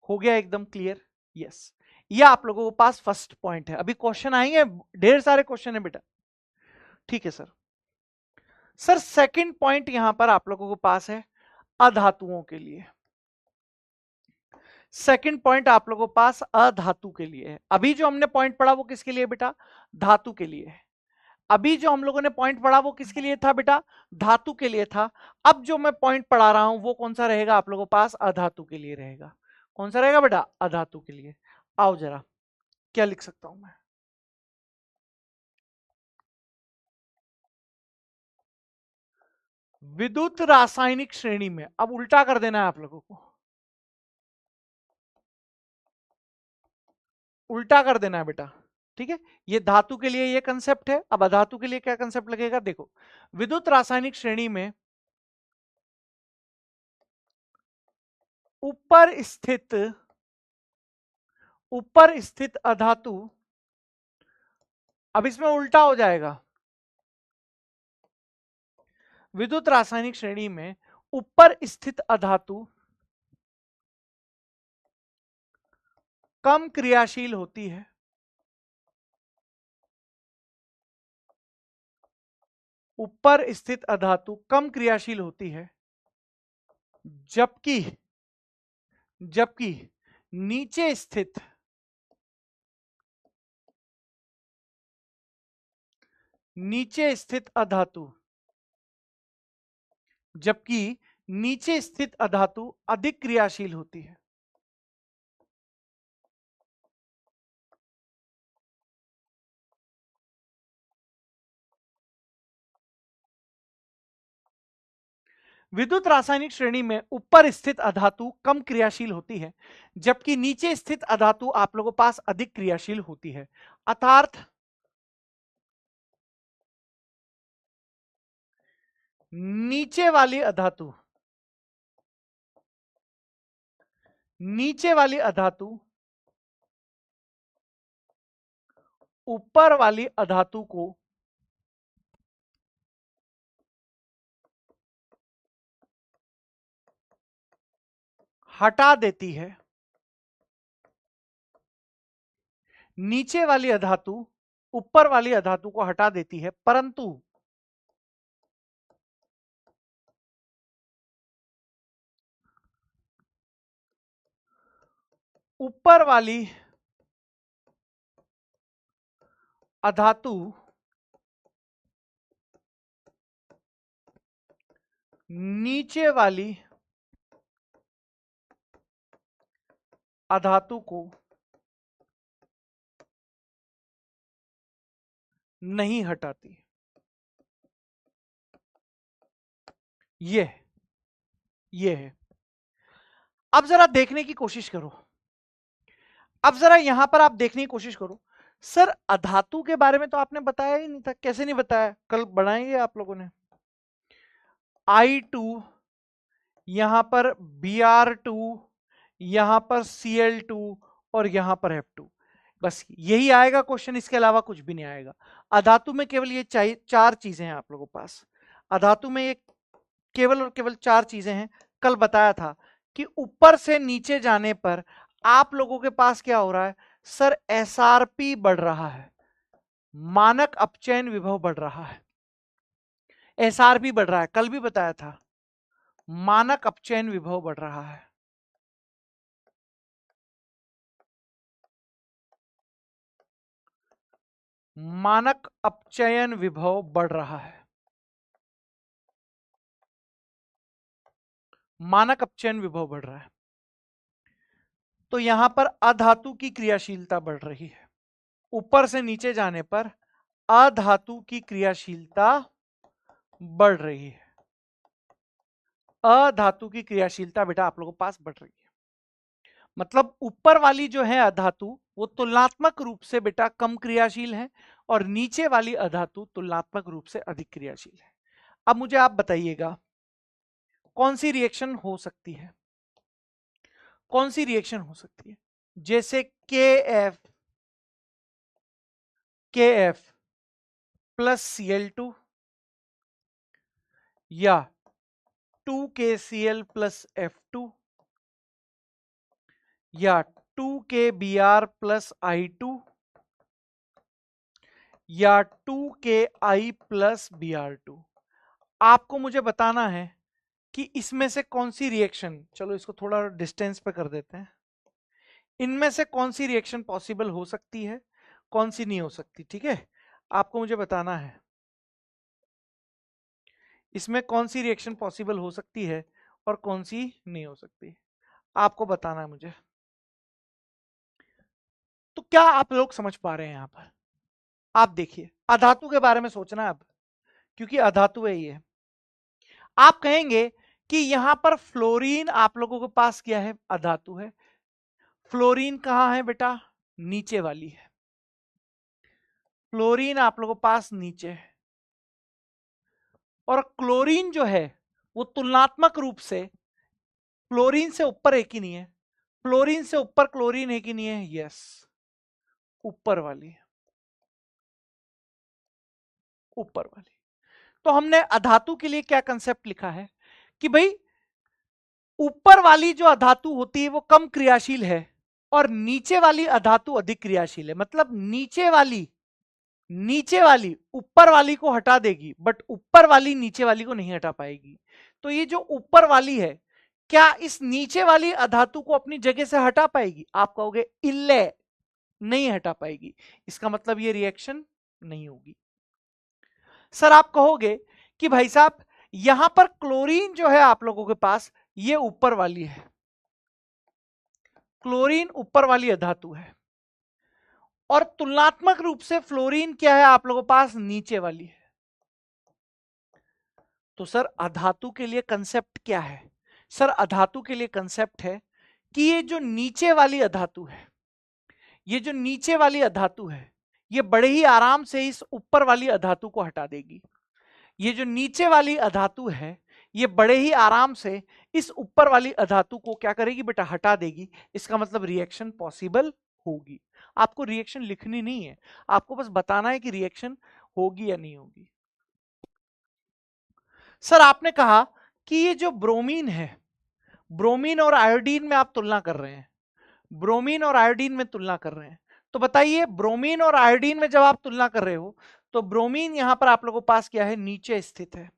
हो गया एकदम क्लियर, यस। ये आप लोगों के पास फर्स्ट पॉइंट है। अभी क्वेश्चन आएंगे, ढेर सारे क्वेश्चन है बेटा, ठीक है सर। सर सेकंड पॉइंट यहां पर आप लोगों के पास है अधातुओं के लिए। सेकंड पॉइंट आप लोगों के पास अधातु के लिए है। अभी जो हमने पॉइंट पढ़ा वो किसके लिए बेटा, धातु के लिए है। अभी जो हम लोगों ने पॉइंट पढ़ा वो किसके लिए था बेटा, धातु के लिए था। अब जो मैं पॉइंट पढ़ा रहा हूं वो कौन सा रहेगा आप लोगों के पास, अधातु के लिए रहेगा। कौन सा रहेगा बेटा, अधातु के लिए। आओ जरा, क्या लिख सकता हूं मैं, विद्युत रासायनिक श्रेणी में। अब उल्टा कर देना है आप लोगों को, उल्टा कर देना है बेटा, ठीक है। ये धातु के लिए ये कंसेप्ट है, अब अधातु के लिए क्या कंसेप्ट लगेगा, देखो विद्युत रासायनिक श्रेणी में ऊपर स्थित, ऊपर स्थित अधातु, अब इसमें उल्टा हो जाएगा, विद्युत रासायनिक श्रेणी में ऊपर स्थित अधातु कम क्रियाशील होती है, ऊपर स्थित अधातु कम क्रियाशील होती है, जबकि, जबकि नीचे स्थित, नीचे स्थित अधातु, जबकि नीचे स्थित अधातु अधिक क्रियाशील होती है। विद्युत रासायनिक श्रेणी में ऊपर स्थित अधातु कम क्रियाशील होती है, जबकि नीचे स्थित अधातु आप लोगों के पास अधिक क्रियाशील होती है। अर्थात नीचे वाली अधातु, नीचे वाली अधातु ऊपर वाली अधातु को हटा देती है, नीचे वाली अधातु ऊपर वाली अधातु को हटा देती है, परंतु ऊपर वाली अधातु नीचे वाली अधातु को नहीं हटाती। ये है। अब जरा देखने की कोशिश करो, अब जरा यहां पर आप देखने की कोशिश करो। सर अधातु के बारे में तो आपने बताया ही नहीं था, कैसे नहीं बताया, कल बढ़ाएंगे आप लोगों ने। I2, यहां पर Br2, यहां पर Cl2 और यहां पर F2, बस यही आएगा क्वेश्चन, इसके अलावा कुछ भी नहीं आएगा। अधातु में केवल ये चार चीजें हैं आप लोगों के पास। अधातु में ये केवल और केवल चार चीजें हैं। कल बताया था कि ऊपर से नीचे जाने पर आप लोगों के पास क्या हो रहा है सर, एसआरपी बढ़ रहा है, मानक अपचयन विभव बढ़ रहा है। एसआरपी बढ़ रहा है, कल भी बताया था, मानक अपचयन विभव बढ़ रहा है। मानक अपचयन विभव बढ़ रहा है, मानक अपचयन विभव बढ़ रहा है। तो यहां पर अधातु की क्रियाशीलता बढ़ रही है। ऊपर से नीचे जाने पर अधातु की क्रियाशीलता बढ़ रही है। अधातु की क्रियाशीलता बेटा आप लोगों के पास बढ़ रही है। मतलब ऊपर वाली जो है अधातु वो तुलनात्मक रूप से बेटा कम क्रियाशील है और नीचे वाली अधातु तुलनात्मक रूप से अधिक क्रियाशील है। अब मुझे आप बताइएगा कौन सी रिएक्शन हो सकती है, कौन सी रिएक्शन हो सकती है? जैसे KF प्लस Cl2 या 2KCl प्लस F2 या 2KBr प्लस I2 या 2KI प्लस Br2। आपको मुझे बताना है कि इसमें से कौन सी रिएक्शन, चलो इसको थोड़ा डिस्टेंस पे कर देते हैं, इनमें से कौन सी रिएक्शन पॉसिबल हो सकती है, कौन सी नहीं हो सकती। ठीक है, आपको मुझे बताना है इसमें कौन सी रिएक्शन पॉसिबल हो सकती है और कौन सी नहीं हो सकती, आपको बताना है मुझे। तो क्या आप लोग समझ पा रहे हैं यहां पर? आप देखिए अधातु के बारे में सोचना अब, क्योंकि अधातु है ये। आप कहेंगे कि यहां पर फ्लोरीन आप लोगों के पास क्या है, अधातु है। फ्लोरीन कहां है बेटा, नीचे वाली है। फ्लोरीन आप लोगों के पास नीचे है और क्लोरीन जो है वो तुलनात्मक रूप से फ्लोरीन से ऊपर है कि नहीं है? फ्लोरीन से ऊपर क्लोरीन है कि नहीं है? यस, ऊपर वाली, ऊपर वाली। तो हमने अधातु के लिए क्या कंसेप्ट लिखा है कि भाई ऊपर वाली जो अधातु होती है वो कम क्रियाशील है और नीचे वाली अधातु अधिक क्रियाशील है। मतलब नीचे वाली ऊपर वाली को हटा देगी बट ऊपर वाली नीचे वाली को नहीं हटा पाएगी। तो ये जो ऊपर वाली है क्या इस नीचे वाली अधातु को अपनी जगह से हटा पाएगी? आप कहोगे इल्ले, नहीं हटा पाएगी। इसका मतलब ये रिएक्शन नहीं होगी। सर आप कहोगे कि भाई साहब यहां पर क्लोरीन जो है आप लोगों के पास ये ऊपर वाली है, क्लोरीन ऊपर वाली अधातु है और तुलनात्मक रूप से फ्लोरीन क्या है आप लोगों के पास, नीचे वाली है। तो सर अधातु के लिए कंसेप्ट क्या है? सर अधातु के लिए कंसेप्ट है कि ये जो नीचे वाली अधातु है, ये जो नीचे वाली अधातु है ये बड़े ही आराम से इस ऊपर वाली अधातु को हटा देगी। ये जो नीचे वाली अधातु है ये बड़े ही आराम से इस ऊपर वाली अधातु को क्या करेगी बेटा, हटा देगी। इसका मतलब रिएक्शन पॉसिबल होगी। आपको रिएक्शन लिखनी नहीं है, आपको बस बताना है कि रिएक्शन होगी या नहीं होगी। सर आपने कहा कि ये जो ब्रोमीन है, ब्रोमीन और आयोडीन में आप तुलना कर रहे हैं, ब्रोमीन और आयोडीन में तुलना कर रहे हैं। तो बताइए ब्रोमीन और आयोडीन में जब आप तुलना कर रहे हो तो ब्रोमीन यहां पर आप लोगों के पास क्या है, नीचे स्थित है।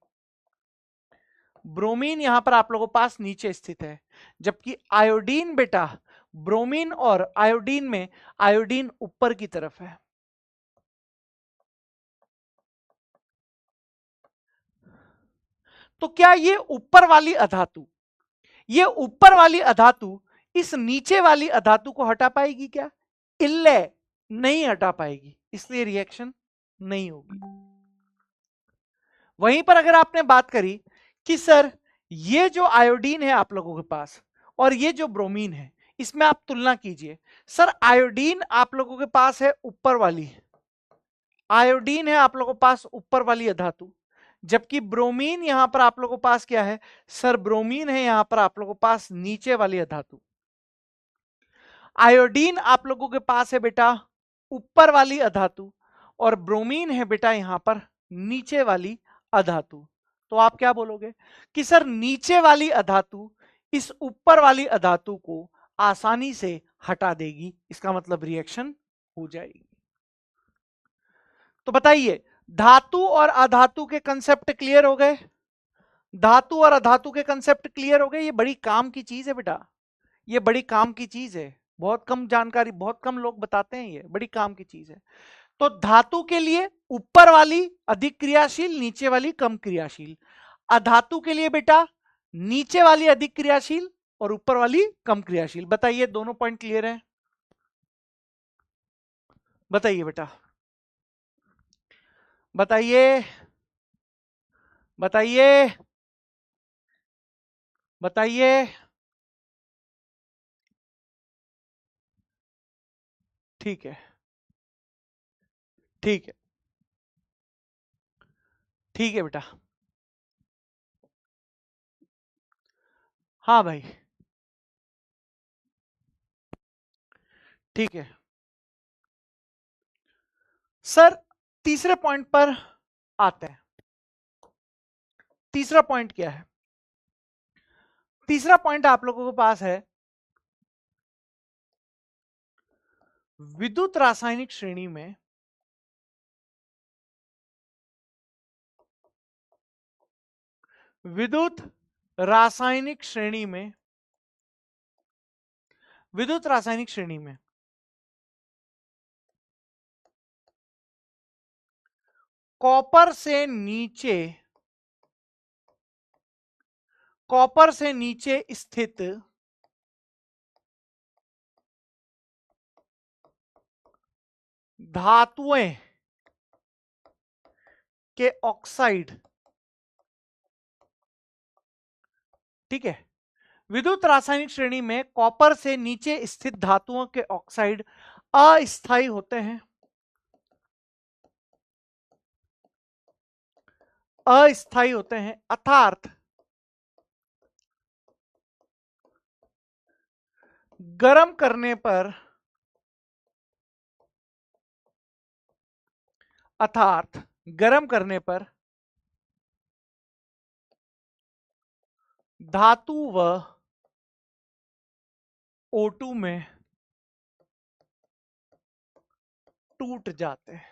ब्रोमीन यहां पर आप लोगों के पास नीचे स्थित है, जबकि आयोडीन बेटा, ब्रोमीन और आयोडीन में आयोडीन ऊपर की तरफ है। तो क्या ये ऊपर वाली अधातु, ये ऊपर वाली अधातु इस नीचे वाली अधातु को हटा पाएगी क्या? इल्ले, नहीं हटा पाएगी, इसलिए रिएक्शन नहीं होगी। वहीं पर अगर आपने बात करी कि सर ये जो आयोडीन है आप लोगों के पास और ये जो ब्रोमीन है इसमें आप तुलना कीजिए। सर आयोडीन आप लोगों के पास है ऊपर वाली, आयोडीन है आप लोगों के पास ऊपर वाली अधातु, जबकि ब्रोमीन यहां पर आप लोगों के पास क्या है सर, ब्रोमीन है यहां पर आप लोगों के पास नीचे वाली अधातु। आयोडीन आप लोगों के पास है बेटा ऊपर वाली अधातु और ब्रोमीन है बेटा यहां पर नीचे वाली अधातु, तो आप क्या बोलोगे कि सर नीचे वाली अधातु इस ऊपर वाली अधातु को आसानी से हटा देगी, इसका मतलब रिएक्शन हो जाएगी। तो बताइए धातु और अधातु के कंसेप्ट क्लियर हो गए, धातु और अधातु के कंसेप्ट क्लियर हो गए। ये बड़ी काम की चीज है बेटा, ये बड़ी काम की चीज है, बहुत कम जानकारी, बहुत कम लोग बताते हैं, ये बड़ी काम की चीज है। तो धातु के लिए ऊपर वाली अधिक क्रियाशील, नीचे वाली कम क्रियाशील। अधातु के लिए बेटा नीचे वाली अधिक क्रियाशील और ऊपर वाली कम क्रियाशील। बताइए दोनों पॉइंट क्लियर है? बताइए बेटा, बताइए बताइए बताइए। ठीक है, ठीक है, ठीक है बेटा। हाँ भाई, ठीक है सर। तीसरे पॉइंट पर आते हैं। तीसरा पॉइंट क्या है? तीसरा पॉइंट आप लोगों के पास है विद्युत रासायनिक श्रेणी में विद्युत रासायनिक श्रेणी में विद्युत रासायनिक श्रेणी में कॉपर से नीचे, कॉपर से नीचे स्थित धातुएं के ऑक्साइड, ठीक है, विद्युत रासायनिक श्रेणी में कॉपर से नीचे स्थित धातुओं के ऑक्साइड अस्थायी होते हैं, अस्थायी होते हैं, अर्थात गर्म करने पर, अर्थात गर्म करने पर धातु व O2 में टूट जाते हैं,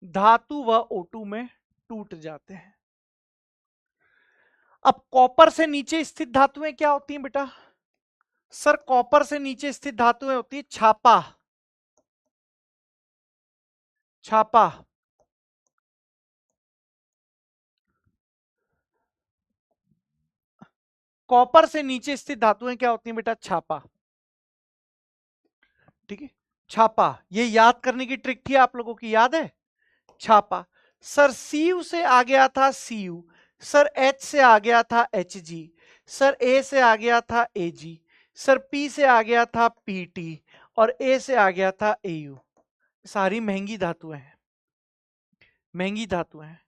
धातु व O2 में टूट जाते हैं। अब कॉपर से नीचे स्थित धातुएं क्या होती हैं बेटा? सर कॉपर से नीचे स्थित धातुएं होती है छापा, छापा, कॉपर से नीचे स्थित धातुएं क्या होती हैं बेटा? छापा, ठीक है, छापा। ये याद करने की ट्रिक थी आप लोगों की, याद है? छापा। सर Cu से आ गया था Cu, सर H से आ गया था Hg, सर A से आ गया था Ag, सर P से आ गया था Pt और A से आ गया था Au। सारी महंगी धातुएं हैं, महंगी धातुएं हैं।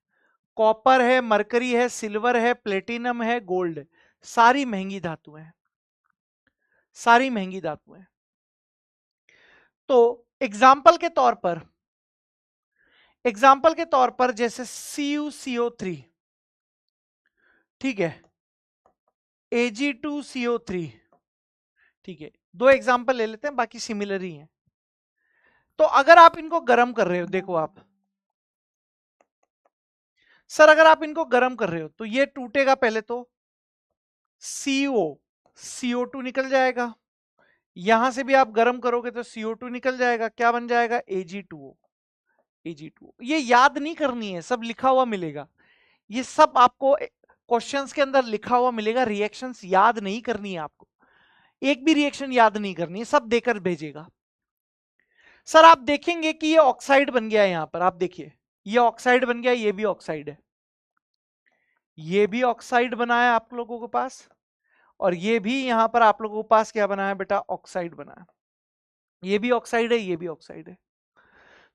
कॉपर है, मरकरी है, सिल्वर है, प्लेटिनम है, गोल्ड, सारी महंगी धातुएं हैं, सारी महंगी धातुएं। तो एग्जाम्पल के तौर पर, एग्जाम्पल के तौर पर जैसे CuCO3, ठीक है, Ag2CO3, ठीक है, दो एग्जाम्पल ले लेते हैं, बाकी सिमिलर ही हैं। तो अगर आप इनको गर्म कर रहे हो, देखो आप सर अगर आप इनको गर्म कर रहे हो तो ये टूटेगा, पहले तो CO2 निकल जाएगा, यहां से भी आप गर्म करोगे तो CO2 निकल जाएगा, क्या बन जाएगा? Ag2O, Ag2O। ये याद नहीं करनी है, सब लिखा हुआ मिलेगा, ये सब आपको क्वेश्चंस के अंदर लिखा हुआ मिलेगा, रिएक्शंस याद नहीं करनी है आपको, एक भी रिएक्शन याद नहीं करनी है, सब देकर भेजेगा। सर आप देखेंगे कि ये ऑक्साइड बन गया है, यहां पर आप देखिए ये ऑक्साइड बन गया, ये भी ऑक्साइड है, ये भी ऑक्साइड बना है आप लोगों के पास, और ये भी यहां पर आप लोगों के पास क्या बना है बेटा? ऑक्साइड बना है, ये भी ऑक्साइड है, ये भी ऑक्साइड है।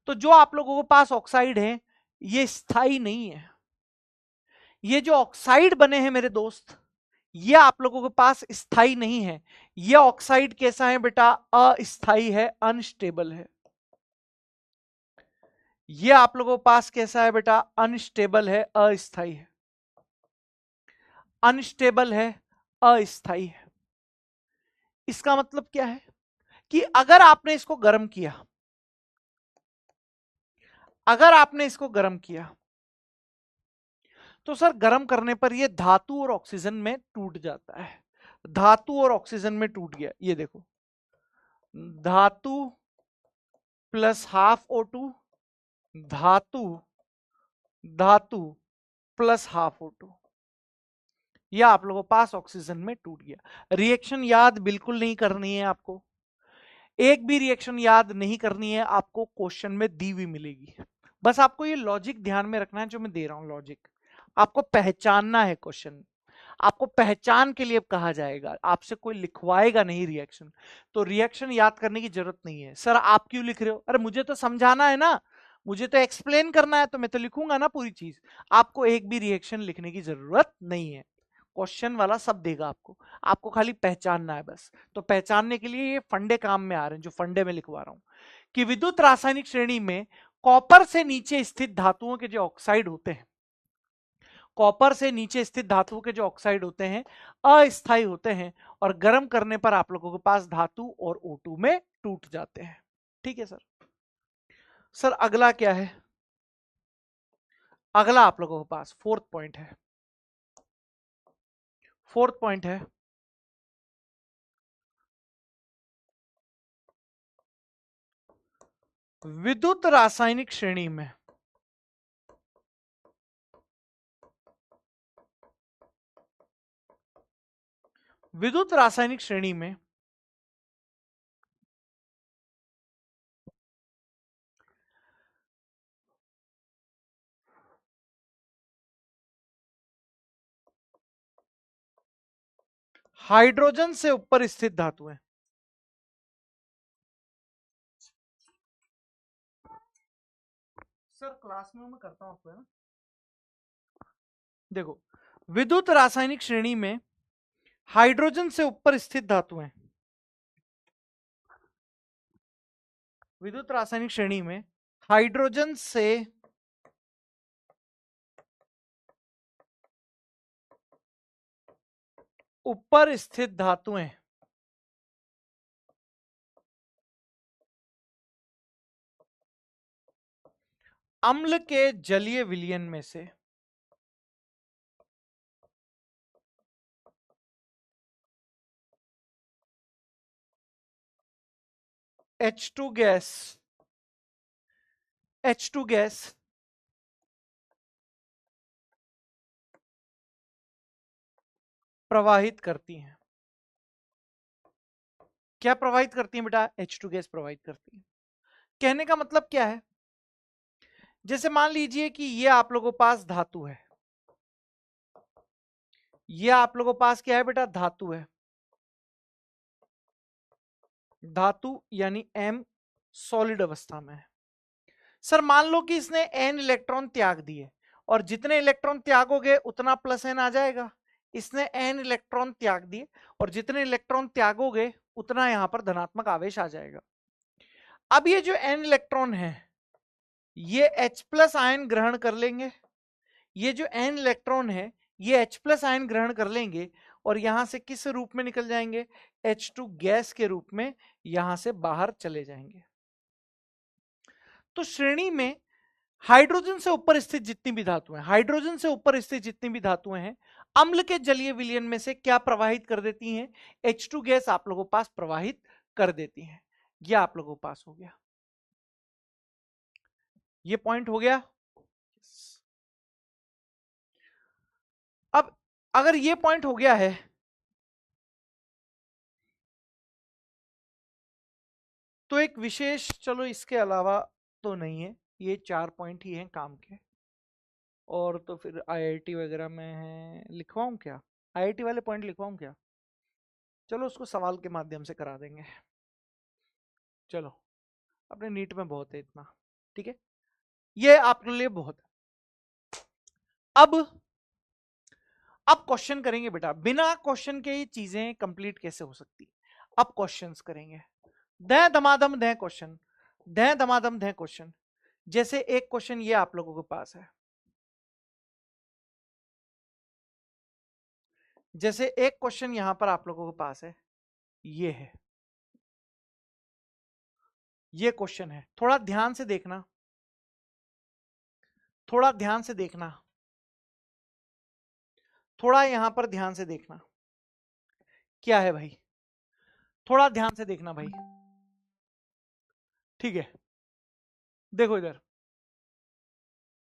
तो जो आप लोगों के पास ऑक्साइड है ये स्थायी नहीं है, ये जो ऑक्साइड बने हैं मेरे दोस्त, ये आप लोगों के पास स्थाई नहीं है। ये ऑक्साइड कैसा है बेटा? अस्थाई है, अनस्टेबल है। ये आप लोगों के पास कैसा है बेटा? अनस्टेबल है, अस्थाई है। अनस्टेबल है, अस्थाई है। इसका मतलब क्या है कि अगर आपने इसको गर्म किया, अगर आपने इसको गर्म किया तो सर गर्म करने पर ये धातु और ऑक्सीजन में टूट जाता है। धातु और ऑक्सीजन में टूट गया, ये देखो, धातु प्लस हाफ O2, धातु, धातु प्लस हाफ O2, यह आप लोगों के पास ऑक्सीजन में टूट गया। रिएक्शन याद बिल्कुल नहीं करनी है आपको, एक भी रिएक्शन याद नहीं करनी है आपको, क्वेश्चन में दी हुई मिलेगी। बस आपको ये लॉजिक ध्यान में रखना है जो मैं दे रहा हूं, लॉजिक आपको पहचानना है। क्वेश्चन आपको पहचान के लिए कहा जाएगा, आपसे कोई लिखवाएगा नहीं रिएक्शन। तो रिएक्शन याद करने की जरूरत नहीं है। सर आप क्यों लिख रहे हो? अरे मुझे तो समझाना है ना, मुझे तो एक्सप्लेन करना है, तो मैं तो लिखूंगा ना पूरी चीज। आपको एक भी रिएक्शन लिखने की जरूरत नहीं है, क्वेश्चन वाला सब देगा आपको, आपको खाली पहचानना है बस। तो पहचानने के लिए ये फंडे काम में आ रहे हैं, जो फंडे में लिखवा रहा हूं कि विद्युत रासायनिक श्रेणी में कॉपर से नीचे स्थित धातुओं के जो ऑक्साइड होते हैं, कॉपर से नीचे स्थित धातुओं के जो ऑक्साइड होते हैं अस्थायी होते हैं, और गर्म करने पर आप लोगों के पास धातु और O2 में टूट जाते हैं। ठीक है सर। सर अगला क्या है? अगला आप लोगों के पास फोर्थ पॉइंट है। फोर्थ पॉइंट है विद्युत रासायनिक श्रेणी में विद्युत रासायनिक श्रेणी में हाइड्रोजन से ऊपर स्थित धातुएं, सर क्लास में मैं करता हूं आपको, है ना? देखो, विद्युत रासायनिक श्रेणी में हाइड्रोजन से ऊपर स्थित धातुएं, विद्युत रासायनिक श्रेणी में हाइड्रोजन से ऊपर स्थित धातुएं अम्ल के जलीय विलयन में से H2 गैस, H2 गैस प्रवाहित करती हैं। क्या प्रवाहित करती हैं बेटा? H2 गैस प्रवाहित करती है। कहने का मतलब क्या है? जैसे मान लीजिए कि ये आप लोगों के पास धातु है, ये आप लोगों के पास क्या है बेटा? धातु है। धातु यानी M सॉलिड अवस्था में है। सर मान लो कि इसने N इलेक्ट्रॉन त्याग दिए, और जितने इलेक्ट्रॉन त्यागोगे उतना प्लस N आ जाएगा। इसने N इलेक्ट्रॉन त्याग दिए, और जितने इलेक्ट्रॉन त्यागोगे उतना यहां पर धनात्मक आवेश आ जाएगा। अब ये जो N इलेक्ट्रॉन है, ये H प्लस आयन ग्रहण कर लेंगे। ये जो N इलेक्ट्रॉन है, ये H प्लस आयन ग्रहण कर लेंगे, और यहां से किस रूप में निकल जाएंगे? H2 गैस के रूप में यहां से बाहर चले जाएंगे। तो श्रेणी में हाइड्रोजन से ऊपर स्थित जितनी भी धातुएं, हाइड्रोजन से ऊपर स्थित जितनी भी धातुएं हैं, अम्ल के जलीय विलयन में से क्या प्रवाहित कर देती हैं? H2 गैस आप लोगों के पास प्रवाहित कर देती हैं। यह आप लोगों के पास हो गया, ये पॉइंट हो गया। अब अगर ये पॉइंट हो गया है, तो एक विशेष, चलो इसके अलावा तो नहीं है, ये 4 पॉइंट ही हैं काम के। और तो फिर आईआईटी वगैरह में है, लिखवाऊं क्या? आईआईटी वाले पॉइंट लिखवाऊं क्या? चलो उसको सवाल के माध्यम से करा देंगे। चलो, अपने नीट में बहुत है इतना, ठीक है, ये आपके लिए बहुत है। अब अब क्वेश्चन करेंगे बेटा, बिना क्वेश्चन के ये चीजें कंप्लीट कैसे हो सकती। अब क्वेश्चंस करेंगे, दे दमादम दे क्वेश्चन, दे दमादम दे क्वेश्चन। जैसे एक क्वेश्चन ये आप लोगों के पास है, जैसे एक क्वेश्चन यहां पर आप लोगों के पास है, ये है, ये क्वेश्चन है। थोड़ा ध्यान से देखना, थोड़ा ध्यान से देखना, थोड़ा यहां पर ध्यान से देखना। क्या है भाई, थोड़ा ध्यान से देखना भाई, ठीक है। देखो इधर,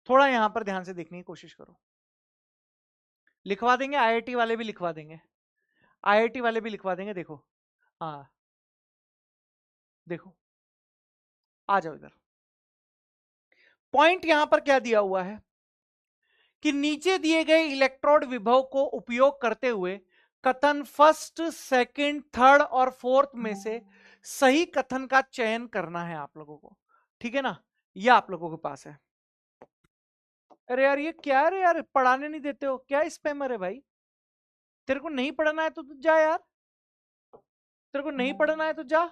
थोड़ा यहां पर ध्यान से देखने की कोशिश करो। लिखवा देंगे, आईआईटी वाले भी लिखवा देंगे, आईआईटी वाले भी लिखवा देंगे। देखो, हाँ देखो, आ जाओ इधर। पॉइंट यहां पर क्या दिया हुआ है कि नीचे दिए गए इलेक्ट्रोड विभव को उपयोग करते हुए कथन फर्स्ट, सेकंड, थर्ड और फोर्थ में से सही कथन का चयन करना है आप लोगों को, ठीक है ना। ये आप लोगों के पास है। अरे यार ये क्या है रे यार, पढ़ाने नहीं देते हो क्या, स्पैमर है भाई। तेरे को नहीं पढ़ना है तो तू जा यार, तेरे को नहीं पढ़ना है तो जा।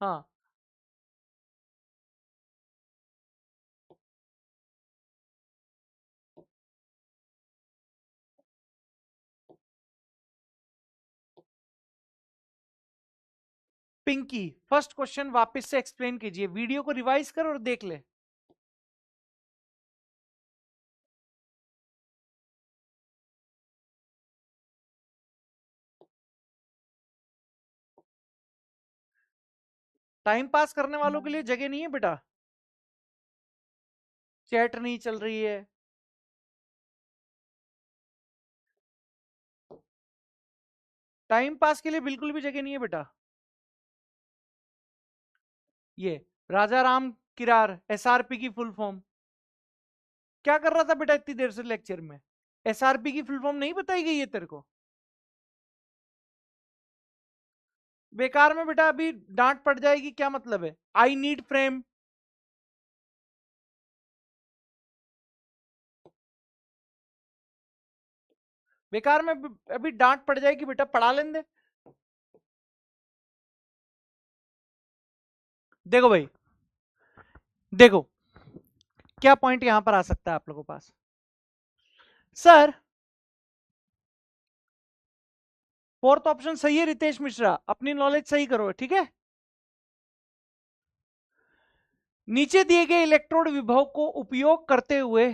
हाँ, पिंकी फर्स्ट क्वेश्चन वापस से एक्सप्लेन कीजिए, वीडियो को रिवाइज कर और देख ले। टाइम पास करने वालों के लिए जगह नहीं है बेटा, चैट नहीं चल रही है। टाइम पास के लिए बिल्कुल भी जगह नहीं है बेटा। ये राजा राम किरार, एसआरपी की फुल फॉर्म। क्या कर रहा था बेटा इतनी देर से लेक्चर में, एसआरपी की फुल फॉर्म नहीं बताई गई है तेरे को। बेकार में बेटा, अभी डांट पड़ जाएगी, क्या मतलब है, आई नीड फ्रेम। बेकार में अभी डांट पड़ जाएगी बेटा, पढ़ा लेने दे। देखो भाई, देखो क्या पॉइंट यहां पर आ सकता है आप लोगों के पास। सर फोर्थ ऑप्शन सही है रितेश मिश्रा, अपनी नॉलेज सही करो, ठीक है। नीचे दिए गए इलेक्ट्रोड विभव को उपयोग करते हुए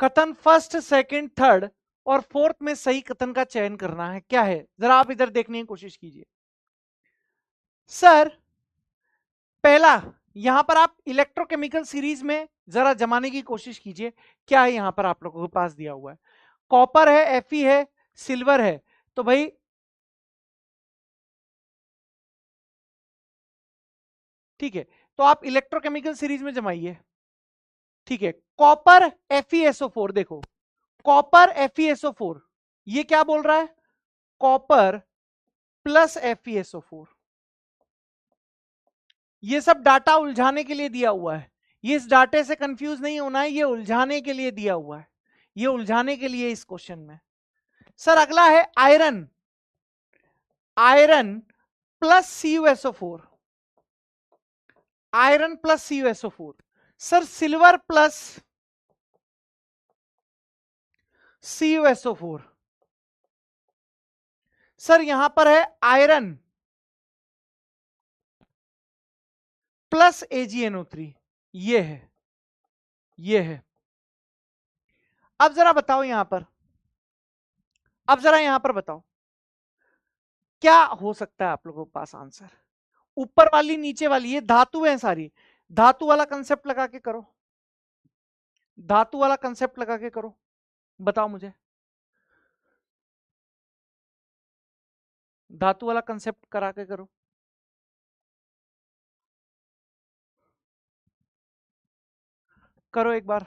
कथन फर्स्ट, सेकंड, थर्ड और फोर्थ में सही कथन का चयन करना है। क्या है, जरा आप इधर देखने की कोशिश कीजिए। सर पहला, यहां पर आप इलेक्ट्रोकेमिकल सीरीज में जरा जमाने की कोशिश कीजिए। क्या है यहां पर आप लोगों के पास दिया हुआ है, कॉपर है, एफई है, सिल्वर है। तो भाई ठीक है, तो आप इलेक्ट्रोकेमिकल सीरीज में जमाइए, ठीक है। कॉपर FeSO4, देखो कॉपर FeSO4, ये क्या बोल रहा है, कॉपर प्लस FeSO4। ये सब डाटा उलझाने के लिए दिया हुआ है, ये इस डाटे से कंफ्यूज नहीं होना है, ये उलझाने के लिए दिया हुआ है, ये उलझाने के लिए इस क्वेश्चन में। सर अगला है iron, iron plus CuSO4, iron plus CuSO4। Sir silver plus CuSO4। Sir यहां पर है आयरन प्लस AgNO3, ये है, ये है। अब जरा बताओ यहां पर, अब जरा यहां पर बताओ क्या हो सकता है आप लोगों के पास आंसर। ऊपर वाली नीचे वाली ये धातु है सारी, धातु वाला कंसेप्ट लगा के करो, धातु वाला कंसेप्ट लगा के करो, बताओ मुझे, धातु वाला कंसेप्ट करा के करो। करो एक बार।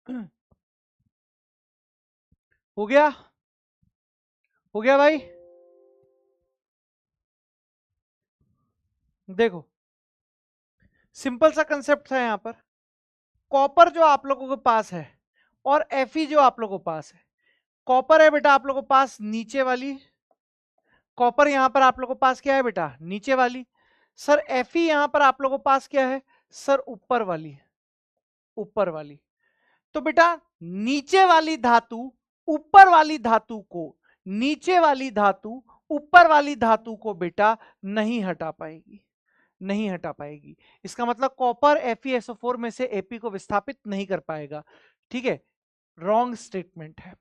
हो गया, हो गया भाई। देखो सिंपल सा कंसेप्ट था यहां पर। कॉपर जो आप लोगों के पास है और Fe जो आप लोगों के पास है, कॉपर है बेटा आप लोगों के पास नीचे वाली, कॉपर यहां पर आप लोगों के पास क्या है बेटा, नीचे वाली। सर Fe यहां पर आप लोगों के पास क्या है सर, ऊपर वाली, ऊपर वाली। तो बेटा नीचे वाली धातु ऊपर वाली धातु को, नीचे वाली धातु ऊपर वाली धातु को बेटा नहीं हटा पाएगी, नहीं हटा पाएगी। इसका मतलब कॉपर FeSO4 में से Ap को विस्थापित नहीं कर पाएगा। ठीक है, रॉन्ग स्टेटमेंट है।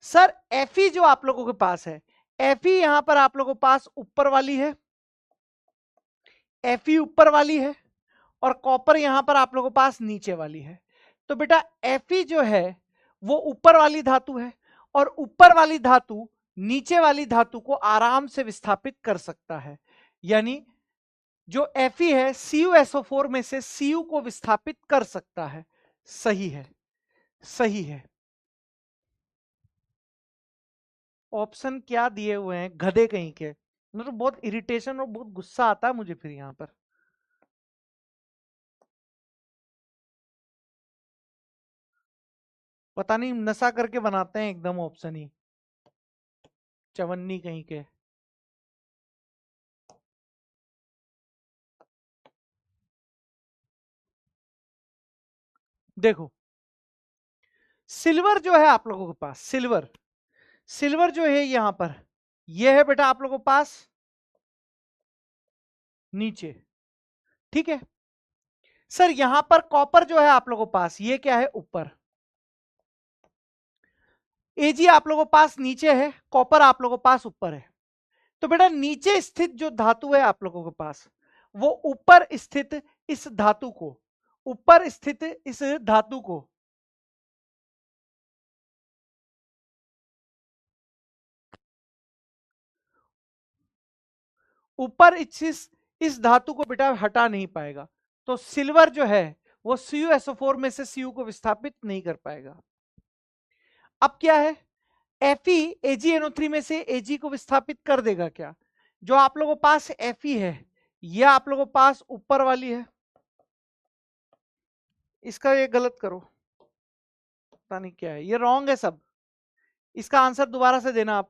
सर Fe जो आप लोगों के पास है, Fe यहां पर आप लोगों के पास ऊपर वाली है, Fe ऊपर वाली है, और कॉपर यहां पर आप लोगों के पास नीचे वाली है। तो बेटा Fe जो है वो ऊपर वाली धातु है, और ऊपर वाली धातु नीचे वाली धातु को आराम से विस्थापित कर सकता है। यानी जो Fe है CuSO4 में से Cu को विस्थापित कर सकता है। सही है, सही है। ऑप्शन क्या दिए हुए हैं गधे कहीं के, मतलब बहुत इरिटेशन और बहुत गुस्सा आता है मुझे फिर यहां पर। पता नहीं नशा करके बनाते हैं एकदम ऑप्शन ही, चवन्नी कहीं के। देखो सिल्वर जो है आप लोगों के पास, सिल्वर, सिल्वर जो है यहां पर, यह है बेटा आप लोगों के पास नीचे। ठीक है सर, यहां पर कॉपर जो है आप लोगों के पास, ये क्या है ऊपर। Ag आप लोगों के पास नीचे है, कॉपर आप लोगों के पास ऊपर है। तो बेटा नीचे स्थित जो धातु है आप लोगों के पास, वो ऊपर स्थित इस धातु को, ऊपर स्थित इस धातु को ऊपर इस धातु को बेटा हटा नहीं पाएगा। तो सिल्वर जो है वो CuSO4 में से Cu को विस्थापित नहीं कर पाएगा। अब क्या है, Fe AgNO3 में से Ag को विस्थापित कर देगा क्या। जो आप लोगों के पास Fe है, यह आप लोगों के पास ऊपर वाली है, इसका ये गलत करो, पता नहीं क्या है, ये रॉन्ग है सब। इसका आंसर दोबारा से देना आप।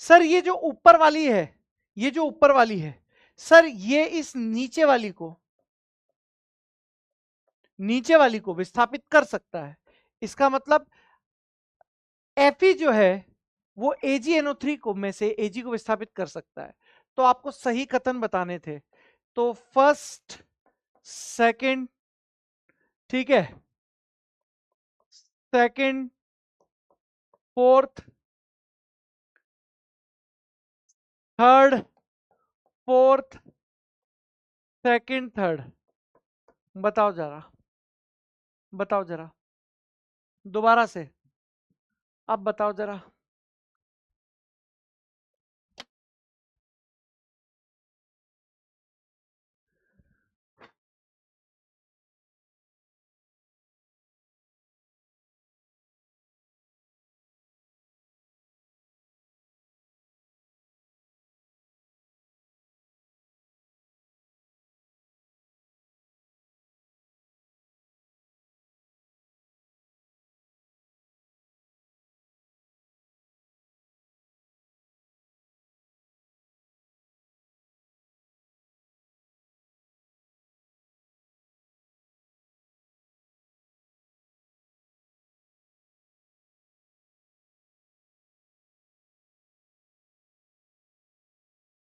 सर ये जो ऊपर वाली है, ये जो ऊपर वाली है सर, ये इस नीचे वाली को विस्थापित कर सकता है। इसका मतलब Fe जो है वो AgNO3 को में से Ag को विस्थापित कर सकता है। तो आपको सही कथन बताने थे। तो फर्स्ट, सेकंड, ठीक है, second, fourth, third, fourth, second, third. बताओ जरा, बताओ जरा दोबारा से, अब बताओ जरा।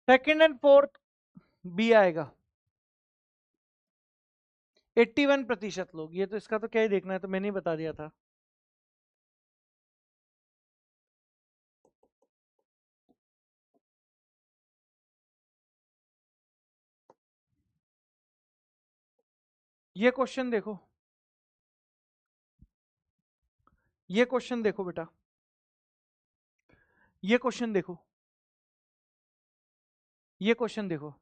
सेकंड एंड फोर्थ बी आएगा। 81% लोग, ये तो इसका तो क्या ही देखना है, तो मैंने ही बता दिया था। ये क्वेश्चन देखो, ये क्वेश्चन देखो बेटा, ये क्वेश्चन देखो, ये क्वेश्चन देखो।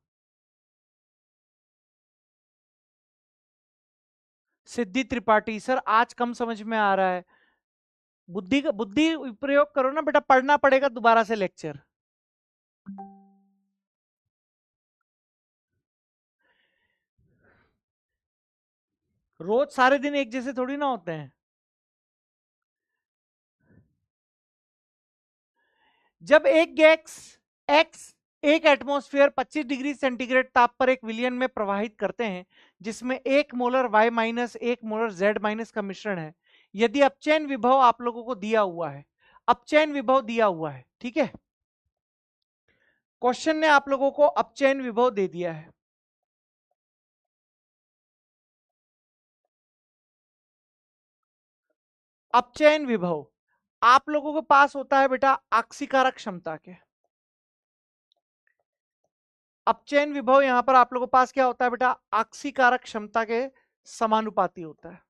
सिद्धि त्रिपाठी। सर आज कम समझ में आ रहा है, बुद्धि प्रयोग करो ना बेटा, पढ़ना पड़ेगा दोबारा से लेक्चर। रोज सारे दिन एक जैसे थोड़ी ना होते हैं। जब एक गैस एक्स एक एटमॉस्फेयर 25 डिग्री सेंटीग्रेड ताप पर एक विलयन में प्रवाहित करते हैं जिसमें 1 molar Y minus 1 molar Z minus का मिश्रण है, यदि अपचयन विभव आप लोगों को दिया हुआ है, अपचयन विभव दिया हुआ है, ठीक है, क्वेश्चन ने आप लोगों को अपचयन विभव दे दिया है। अपचयन विभव आप लोगों के पास होता है बेटा आक्सीकारक क्षमता के। अपचयन विभव यहां पर आप लोगों के पास क्या होता है बेटा, आक्सीकारक क्षमता के समानुपाती होता है।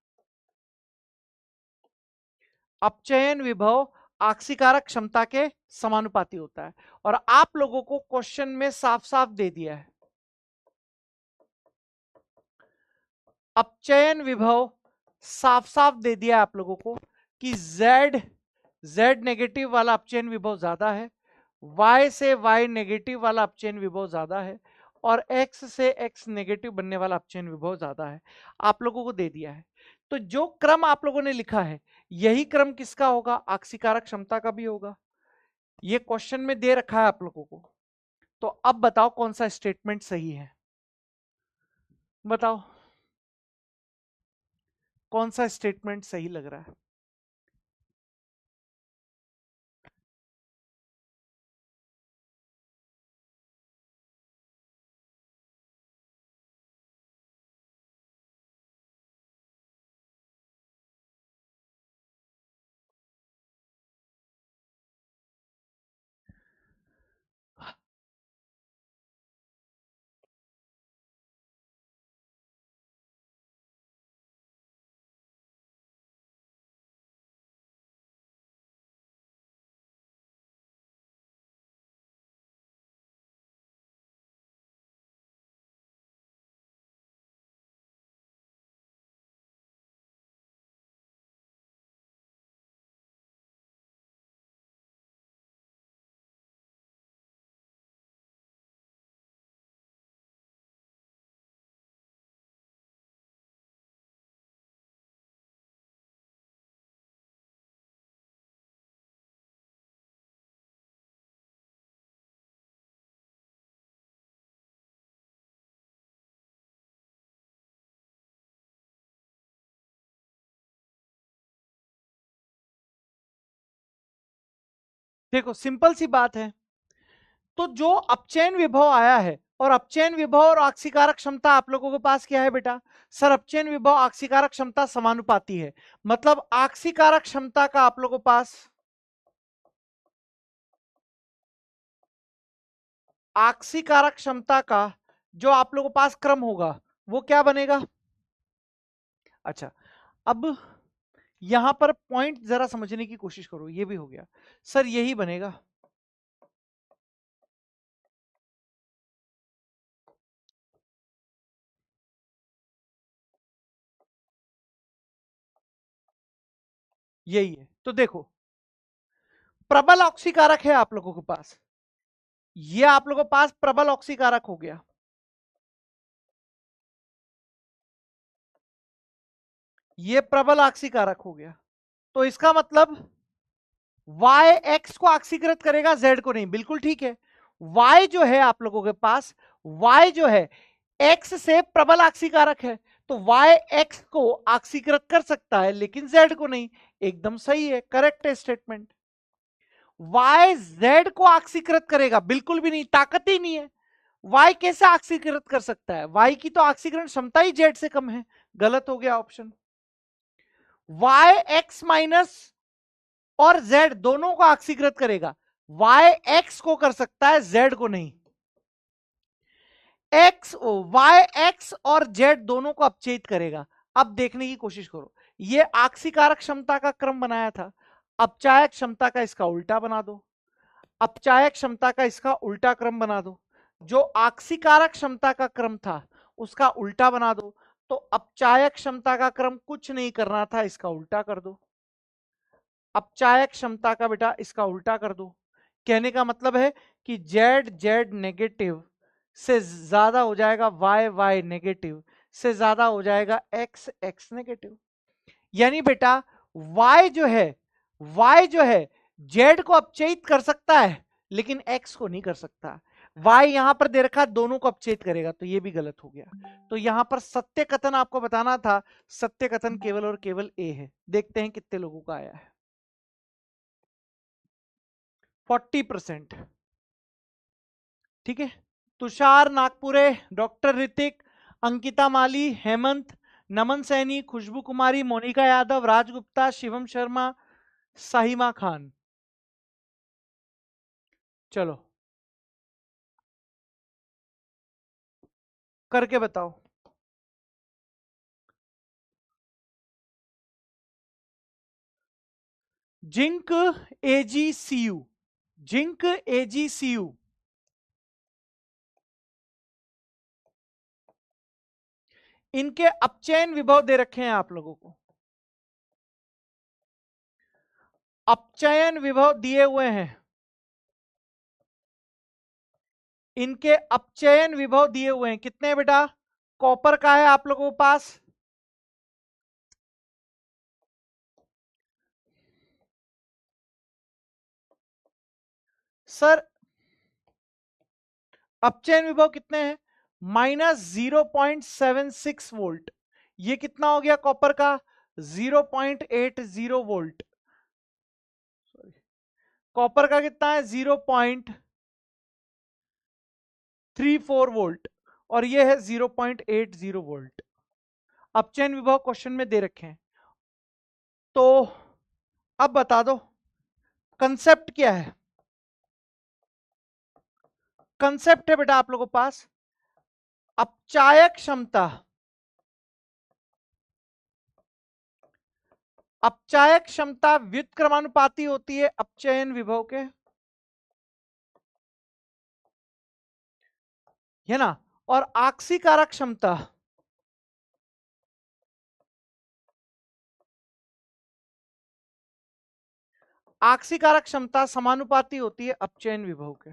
अपचयन विभव आक्सीकारक क्षमता के समानुपाती होता है, और आप लोगों को क्वेश्चन में साफ साफ दे दिया है अपचयन विभव, साफ साफ दे दिया आप लोगों को कि Z नेगेटिव वाला अपचयन विभव ज्यादा है, Y से Y नेगेटिव वाला अपचयन विभव ज्यादा है, और X से X नेगेटिव बनने वाला अपचयन विभव ज्यादा है, आप लोगों को दे दिया है। तो जो क्रम आप लोगों ने लिखा है यही क्रम किसका होगा, आक्सीकारक क्षमता का भी होगा। ये क्वेश्चन में दे रखा है आप लोगों को। तो अब बताओ कौन सा स्टेटमेंट सही है, बताओ कौन सा स्टेटमेंट सही लग रहा है। देखो सिंपल सी बात है, तो जो अपचयन विभव आया है, और अपचयन विभव और आक्सीकारक क्षमता आप लोगों के पास क्या है बेटा, सर अपचयन विभव आक्सीकारक क्षमता समानुपाती है, मतलब आक्सीकारक क्षमता का आप लोगों के पास, आक्सीकारक क्षमता का जो आप लोगों के पास क्रम होगा वो क्या बनेगा। अच्छा, अब यहां पर पॉइंट जरा समझने की कोशिश करो, ये भी हो गया सर, यही बनेगा। यही है, तो देखो प्रबल ऑक्सीकारक है आप लोगों के पास, ये आप लोगों के पास प्रबल ऑक्सीकारक हो गया, ये प्रबल ऑक्सीकारक हो गया, तो इसका मतलब y x को ऑक्सीकृत करेगा, z को नहीं, बिल्कुल ठीक है। y जो है आप लोगों के पास, y जो है x से प्रबल ऑक्सीकारक है, तो y x को ऑक्सीकृत कर सकता है लेकिन z को नहीं, एकदम सही है, करेक्ट है स्टेटमेंट। y z को ऑक्सीकृत करेगा, बिल्कुल भी नहीं, ताकत ही नहीं है, y कैसे ऑक्सीकृत कर सकता है, y की तो ऑक्सीकरण क्षमता ही z से कम है, गलत हो गया ऑप्शन। y x माइनस और z दोनों को ऑक्सीकृत करेगा, y x को कर सकता है z को नहीं, y x और z दोनों को अपचयित करेगा। अब देखने की कोशिश करो, ये आक्सीकारक क्षमता का क्रम बनाया था, अपचायक क्षमता का इसका उल्टा बना दो, अपचायक क्षमता का इसका उल्टा क्रम बना दो, जो आक्सीकारक क्षमता का क्रम था उसका उल्टा बना दो, तो अपचायक क्षमता का क्रम कुछ नहीं करना था, इसका उल्टा कर दो। अपचायक क्षमता का बेटा इसका उल्टा कर दो। कहने का मतलब है कि जेड जेड नेगेटिव से ज्यादा हो जाएगा वाई वाई नेगेटिव से ज्यादा हो जाएगा एक्स एक्स नेगेटिव। यानी बेटा y जो है z को अपचयित कर सकता है लेकिन x को नहीं कर सकता। y यहां पर दे रखा, दोनों को अपचयित करेगा, तो ये भी गलत हो गया। तो यहां पर सत्य कथन आपको बताना था, सत्य कथन केवल और केवल ए है। देखते हैं कितने लोगों का आया है। 40%। ठीक है, तुषार नागपुरे, डॉक्टर ऋतिक, अंकिता माली, हेमंत, नमन सैनी, खुशबू कुमारी, मोनिका यादव, राजगुप्ता, शिवम शर्मा, साहिमा खान। चलो करके बताओ। जिंक एजीसीयू, जिंक एजीसीयू इनके अपचयन विभव दे रखे हैं आप लोगों को, अपचयन विभव दिए हुए हैं, इनके अपचयन विभव दिए हुए हैं। कितने बेटा? कॉपर का है आप लोगों के पास, सर अपचयन विभव कितने हैं? -0.76 वोल्ट। ये कितना हो गया कॉपर का? 0.80 वोल्ट। कॉपर का कितना है? 0.34 वोल्ट, और ये है 0.80 वोल्ट। अपचयन विभव क्वेश्चन में दे रखे हैं। तो अब बता दो कंसेप्ट क्या है। कंसेप्ट है बेटा आप लोगों के पास, अपचायक क्षमता, अपचायक क्षमता व्युत्क्रमानुपाती होती है अपचयन विभव के, है ना। और आक्सीकारक क्षमता, आक्सीकारक क्षमता समानुपाती होती है अपचयन विभव के।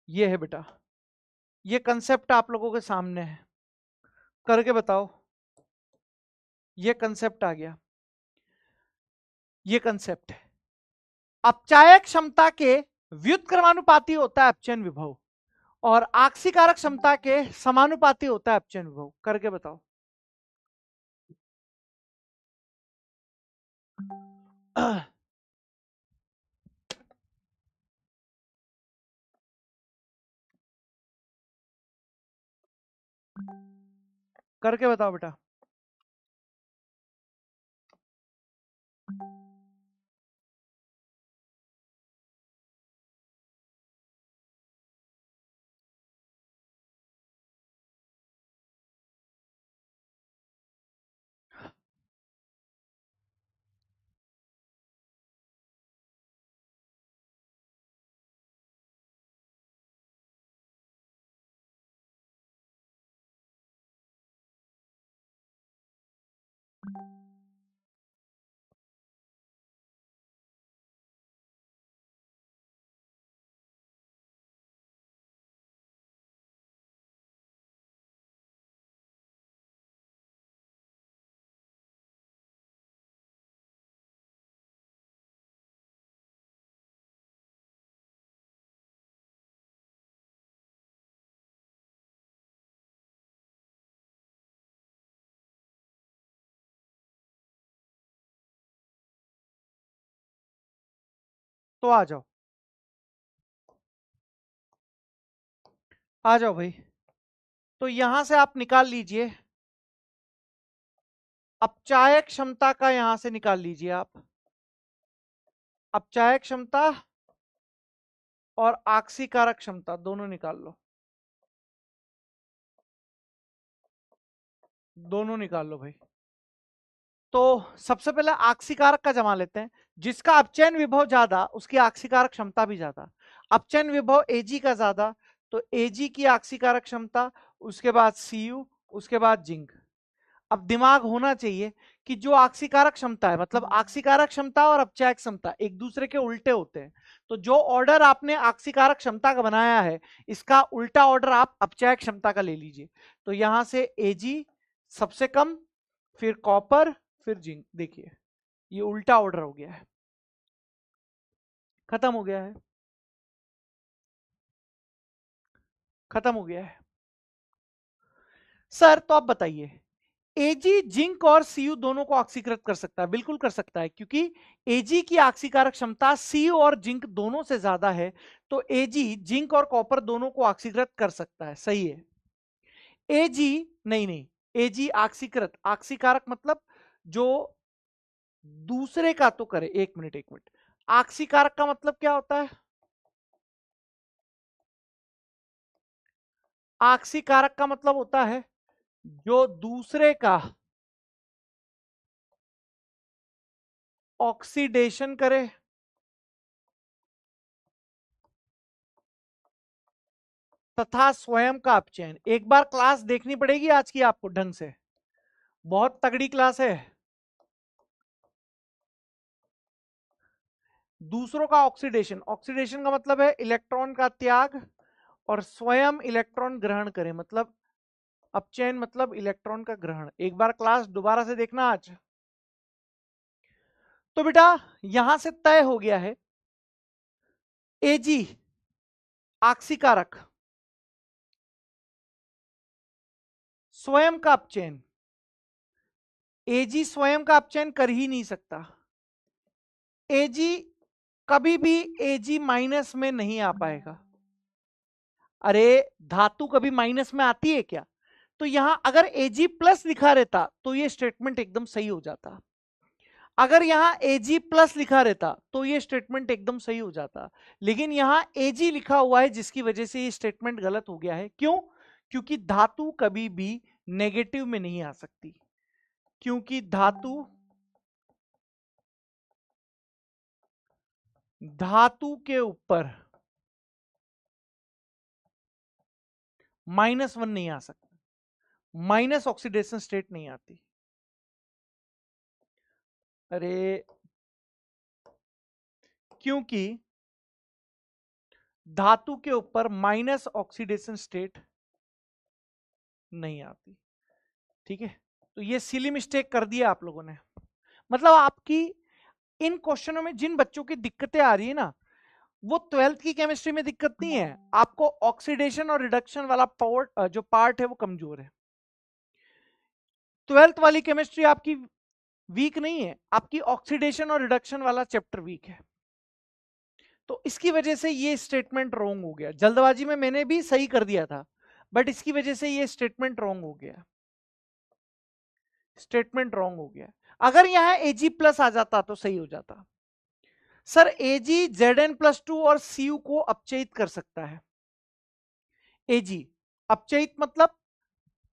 ये है बेटा, ये कंसेप्ट आप लोगों के सामने है, करके बताओ। ये कंसेप्ट आ गया, ये कंसेप्ट है। अपचायक क्षमता के व्युत्क्रमानुपाती होता है अपचयन विभव, और आक्सीकारक क्षमता के समानुपाती होता है अपचयन विभव। करके बताओ। करके बताओ बेटा। तो आ जाओ, आ जाओ भाई। तो यहां से आप निकाल लीजिए, अपचायक क्षमता का यहां से निकाल लीजिए आप, अपचायक क्षमता और आक्सीकारक क्षमता दोनों निकाल लो, दोनों निकाल लो भाई। तो सबसे पहले आक्सीकारक का जमा लेते हैं। जिसका अपचयन विभव ज्यादा उसकी आक्सीकारक क्षमता भी ज्यादा। अपचयन विभव एजी का ज्यादा तो Ag की ऑक्सीकारक क्षमता, उसके बाद Cu, उसके बाद जिंक। अब दिमाग होना चाहिए कि जो ऑक्सीकारक क्षमता है, मतलब ऑक्सीकारक क्षमता और अपचायक क्षमता एक दूसरे के उल्टे होते हैं। तो जो ऑर्डर आपने ऑक्सीकारक क्षमता का बनाया है, इसका उल्टा ऑर्डर आप अपचायक क्षमता का ले लीजिए। तो यहां से Ag सबसे कम, फिर कॉपर, फिर जिंक। देखिए ये उल्टा ऑर्डर हो गया है, खत्म हो गया है, खत्म हो गया है। सर तो आप बताइए, Ag जिंक और Cu दोनों को ऑक्सीकृत कर सकता है? बिल्कुल कर सकता है, क्योंकि Ag की ऑक्सीकारक क्षमता Cu और जिंक दोनों से ज्यादा है। तो Ag जिंक और कॉपर दोनों को ऑक्सीकृत कर सकता है, सही है। Ag नहीं नहीं, Ag ऑक्सीकृत, ऑक्सीकारक मतलब जो दूसरे का तो करे। एक मिनट एक मिनट, ऑक्सीकारक का मतलब क्या होता है? ऑक्सीकारक का मतलब होता है जो दूसरे का ऑक्सीडेशन करे तथा स्वयं का अपचयन। एक बार क्लास देखनी पड़ेगी आज की आपको ढंग से, बहुत तगड़ी क्लास है। दूसरों का ऑक्सीडेशन, ऑक्सीडेशन का मतलब है इलेक्ट्रॉन का त्याग, और स्वयं इलेक्ट्रॉन ग्रहण करे, मतलब अपचयन मतलब इलेक्ट्रॉन का ग्रहण। एक बार क्लास दोबारा से देखना आज। तो बेटा यहां से तय हो गया है, Ag ऑक्सीकारक, स्वयं का अपचयन। Ag स्वयं का अपचयन कर ही नहीं सकता। Ag कभी भी Ag माइनस में नहीं आ पाएगा। अरे धातु कभी माइनस में आती है क्या? तो यहां अगर Ag प्लस लिखा रहता तो ये स्टेटमेंट एकदम सही हो जाता। अगर यहां Ag प्लस लिखा रहता तो ये स्टेटमेंट एकदम सही हो जाता, लेकिन यहां Ag लिखा हुआ है जिसकी वजह से ये स्टेटमेंट गलत हो गया है। क्यों? क्योंकि धातु कभी भी नेगेटिव में नहीं आ सकती, क्योंकि धातु के ऊपर -1 नहीं आ सकता, माइनस ऑक्सीडेशन स्टेट नहीं आती। अरे क्योंकि धातु के ऊपर माइनस ऑक्सीडेशन स्टेट नहीं आती। ठीक है, तो ये सिली मिस्टेक कर दिया आप लोगों ने। मतलब आपकी इन क्वेश्चनों में जिन बच्चों की दिक्कतें आ रही है ना, वो 12th की केमिस्ट्री में दिक्कत नहीं है, आपको ऑक्सीडेशन और रिडक्शन वाला जो पार्ट है वो कमजोर है। 12th वाली केमिस्ट्री आपकी वीक नहीं है, आपकी ऑक्सीडेशन और रिडक्शन वाला चैप्टर वीक है। तो इसकी वजह से ये स्टेटमेंट रॉन्ग हो गया। जल्दबाजी में मैंने भी सही कर दिया था, बट इसकी वजह से ये स्टेटमेंट रॉन्ग हो गया, स्टेटमेंट रॉन्ग हो गया। अगर यहां Ag प्लस आ जाता तो सही हो जाता। सर Ag Zn+2 और Cu को अपचयित कर सकता है। Ag अपचयित मतलब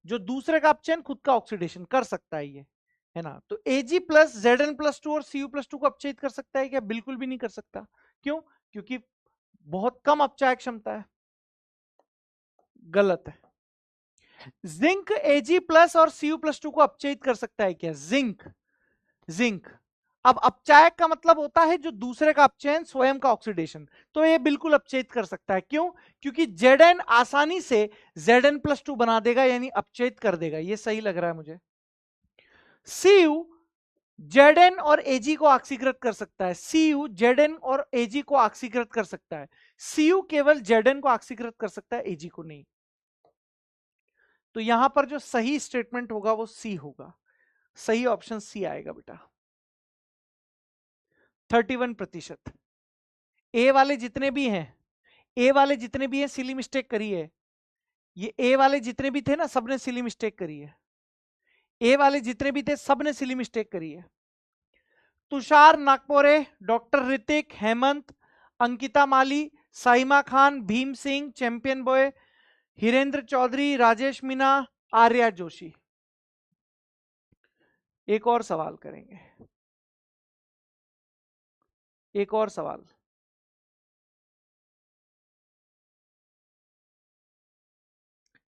जो दूसरे का अपचयन, खुद का ऑक्सीडेशन कर सकता है ये, है ना। तो Ag प्लस Zn+2 और Cu+2 को अपचयित कर सकता है क्या? बिल्कुल भी नहीं कर सकता। क्यों? क्योंकि बहुत कम अपचायक क्षमता है। गलत है। जिंक Ag प्लस और Cu+2 को अपचयित कर सकता है क्या? जिंक अब अपचायक का मतलब होता है जो दूसरे का अपचयन, स्वयं का ऑक्सीडेशन। तो ये बिल्कुल अपचयित कर सकता है। क्यों? क्योंकि Zn आसानी से Zn+2 बना देगा, यानी अपचयित कर देगा। ये सही लग रहा है मुझे। Cu Zn और Ag को ऑक्सीकृत कर सकता है। Cu Zn और Ag को ऑक्सीकृत कर सकता है। Cu केवल Zn को ऑक्सीकृत कर सकता है, Ag को नहीं। तो यहां पर जो सही स्टेटमेंट होगा वो C होगा। सही ऑप्शन C आएगा बेटा। 31%। ए वाले जितने भी हैं, ए वाले जितने भी हैं सिली मिस्टेक करी है। ये ए वाले जितने भी थे ना, सबने सिली मिस्टेक करी है। ए वाले जितने भी थे सबने सिली मिस्टेक करी है। तुषार नागपोरे, डॉक्टर ऋतिक, हेमंत, अंकिता माली, साइमा खान, भीम सिंह, चैंपियन बॉय, हिरेंद्र चौधरी, राजेश मीना, आर्या जोशी। एक और सवाल करेंगे, एक और सवाल।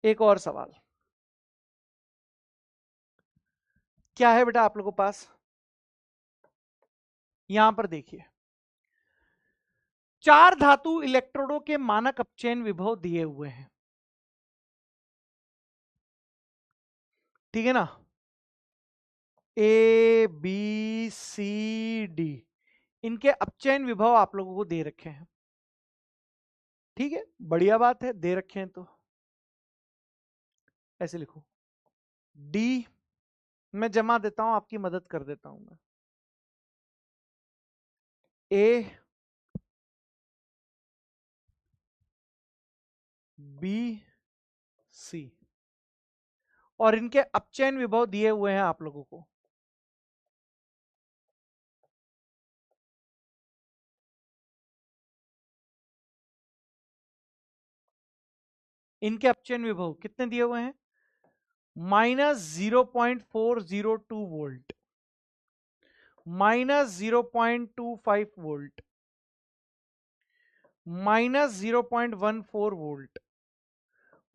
एक और सवाल क्या है बेटा आप लोगों के पास, यहां पर देखिए, चार धातु इलेक्ट्रोडों के मानक अपचयन विभव दिए हुए हैं, ठीक है ना, ए बी सी डी, इनके अपचयन विभव आप लोगों को दे रखे हैं, ठीक है, बढ़िया बात है, दे रखे हैं तो ऐसे लिखो डी, मैं जमा देता हूं, आपकी मदद कर देता हूं मैं, ए बी सी, और इनके अपचयन विभव दिए हुए हैं आप लोगों को, इनके अपचयन विभव कितने दिए हुए हैं, -0.402 वोल्ट, -0.25 वोल्ट, -0.14 वोल्ट,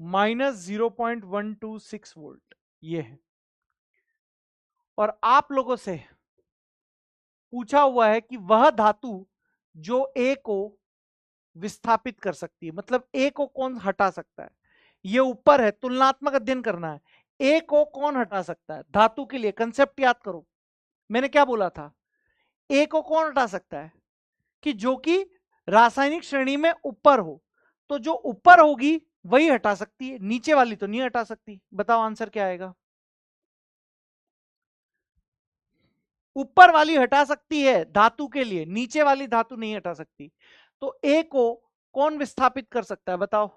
-0.126 वोल्ट, ये है। और आप लोगों से पूछा हुआ है कि वह धातु जो ए को विस्थापित कर सकती है, मतलब ए को कौन हटा सकता है, ये ऊपर है, तुलनात्मक अध्ययन करना है, ए को कौन हटा सकता है धातु के लिए, कंसेप्ट याद करो, मैंने क्या बोला था, ए को कौन हटा सकता है, कि जो कि रासायनिक श्रेणी में ऊपर हो, तो जो ऊपर होगी वही हटा सकती है, नीचे वाली तो नहीं हटा सकती, बताओ आंसर क्या आएगा, ऊपर वाली हटा सकती है धातु के लिए, नीचे वाली धातु नहीं हटा सकती, तो ए को कौन विस्थापित कर सकता है बताओ,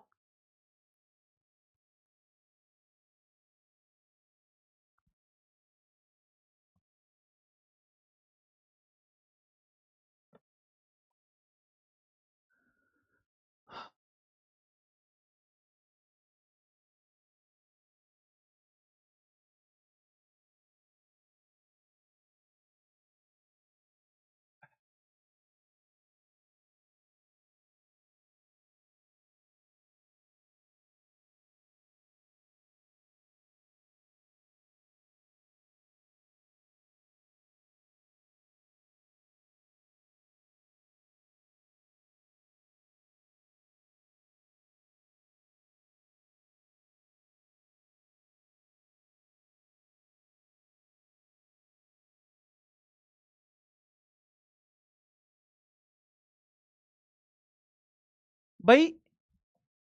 भाई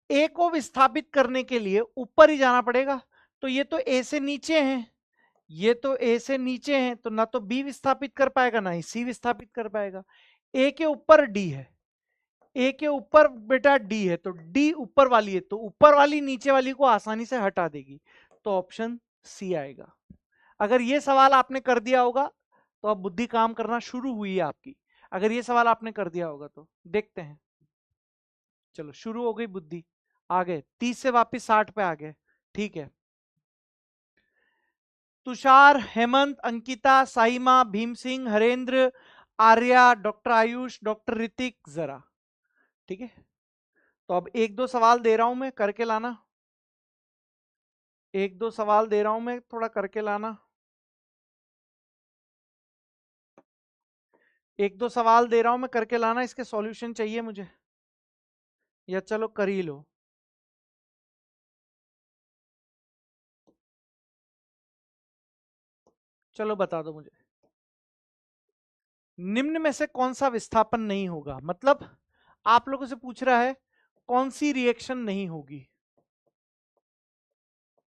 ए को विस्थापित करने के लिए ऊपर ही जाना पड़ेगा, तो ये तो ए से नीचे हैं, ये तो ए से नीचे हैं, तो ना तो बी विस्थापित कर पाएगा ना ही सी विस्थापित कर पाएगा, ए के ऊपर डी है, ए के ऊपर बेटा डी है, तो डी ऊपर वाली है, तो ऊपर वाली नीचे वाली को आसानी से हटा देगी, तो ऑप्शन सी आएगा। अगर ये सवाल आपने कर दिया होगा तो अब बुद्धि काम करना शुरू हुई है आपकी, अगर ये सवाल आपने कर दिया होगा तो देखते हैं, चलो शुरू हो गई बुद्धि, आ गए 30 से वापस 60 पे आ गए, ठीक है, तुषार, हेमंत, अंकिता, साइमा, भीम सिंह, हरेंद्र, आर्या, डॉक्टर आयुष, डॉक्टर ऋतिक, जरा, ठीक है, तो अब एक दो सवाल दे रहा हूं मैं, करके लाना, एक दो सवाल दे रहा हूं मैं, थोड़ा करके लाना, एक दो सवाल दे रहा हूं मैं, करके लाना, इसके सॉल्यूशन चाहिए मुझे, या चलो कर ही लो, चलो बता दो मुझे, निम्न में से कौन सा विस्थापन नहीं होगा, मतलब आप लोगों से पूछ रहा है कौन सी रिएक्शन नहीं होगी,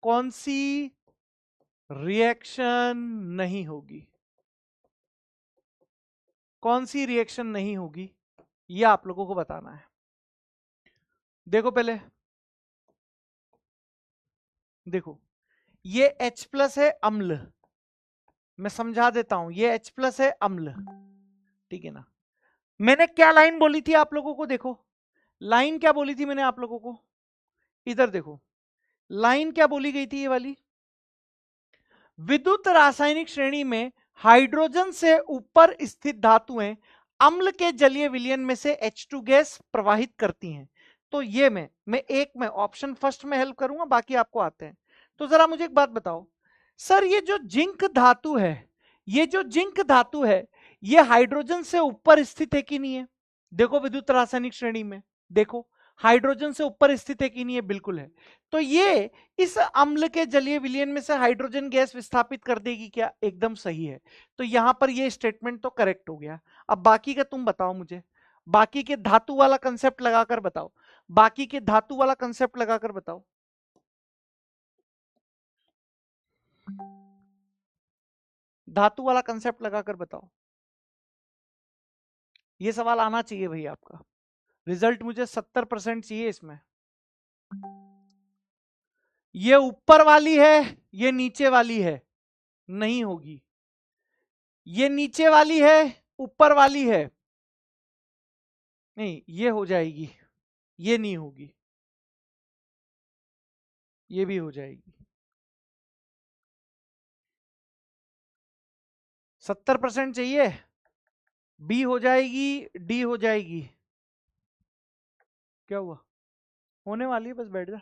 कौन सी रिएक्शन नहीं होगी, कौन सी रिएक्शन नहीं होगी, यह आप लोगों को बताना है। देखो पहले, देखो ये H प्लस है अम्ल, मैं समझा देता हूं, ये H प्लस है अम्ल, ठीक है ना, मैंने क्या लाइन बोली थी आप लोगों को, देखो लाइन क्या बोली थी मैंने आप लोगों को, इधर देखो लाइन क्या बोली गई थी, ये वाली, विद्युत रासायनिक श्रेणी में हाइड्रोजन से ऊपर स्थित धातुएं अम्ल के जलीय विलयन में से H2 गैस प्रवाहित करती हैं, तो ये मैं एक में ऑप्शन फर्स्ट में हेल्प करूंगा, बाकी आपको आते हैं। तो जरा मुझे एक बात बताओ सर, ये जो जिंक धातु है, ये जो जिंक धातु है, ये हाइड्रोजन से ऊपर स्थित है कि नहीं है? देखो विद्युत रासायनिक श्रेणी में, देखो हाइड्रोजन से ऊपर स्थित है कि नहीं है? बिल्कुल है। तो ये इस अम्ल के जलीय विलयन में से हाइड्रोजन गैस विस्थापित कर देगी क्या? एकदम सही है। तो यहां पर ये स्टेटमेंट तो करेक्ट हो गया। अब बाकी का तुम बताओ मुझे, बाकी के धातु वाला कंसेप्ट लगाकर बताओ, बाकी के धातु वाला कंसेप्ट लगाकर बताओ। धातु वाला कंसेप्ट लगाकर बताओ। ये सवाल आना चाहिए भाई आपका। रिजल्ट मुझे 70% चाहिए इसमें। ये ऊपर वाली है, ये नीचे वाली है, नहीं होगी। ये नीचे वाली है, ऊपर वाली है, नहीं ये हो जाएगी, ये नहीं होगी, ये भी हो जाएगी। 70% चाहिए, बी हो जाएगी, डी हो जाएगी। क्या हुआ? होने वाली है, बस बैठ जा।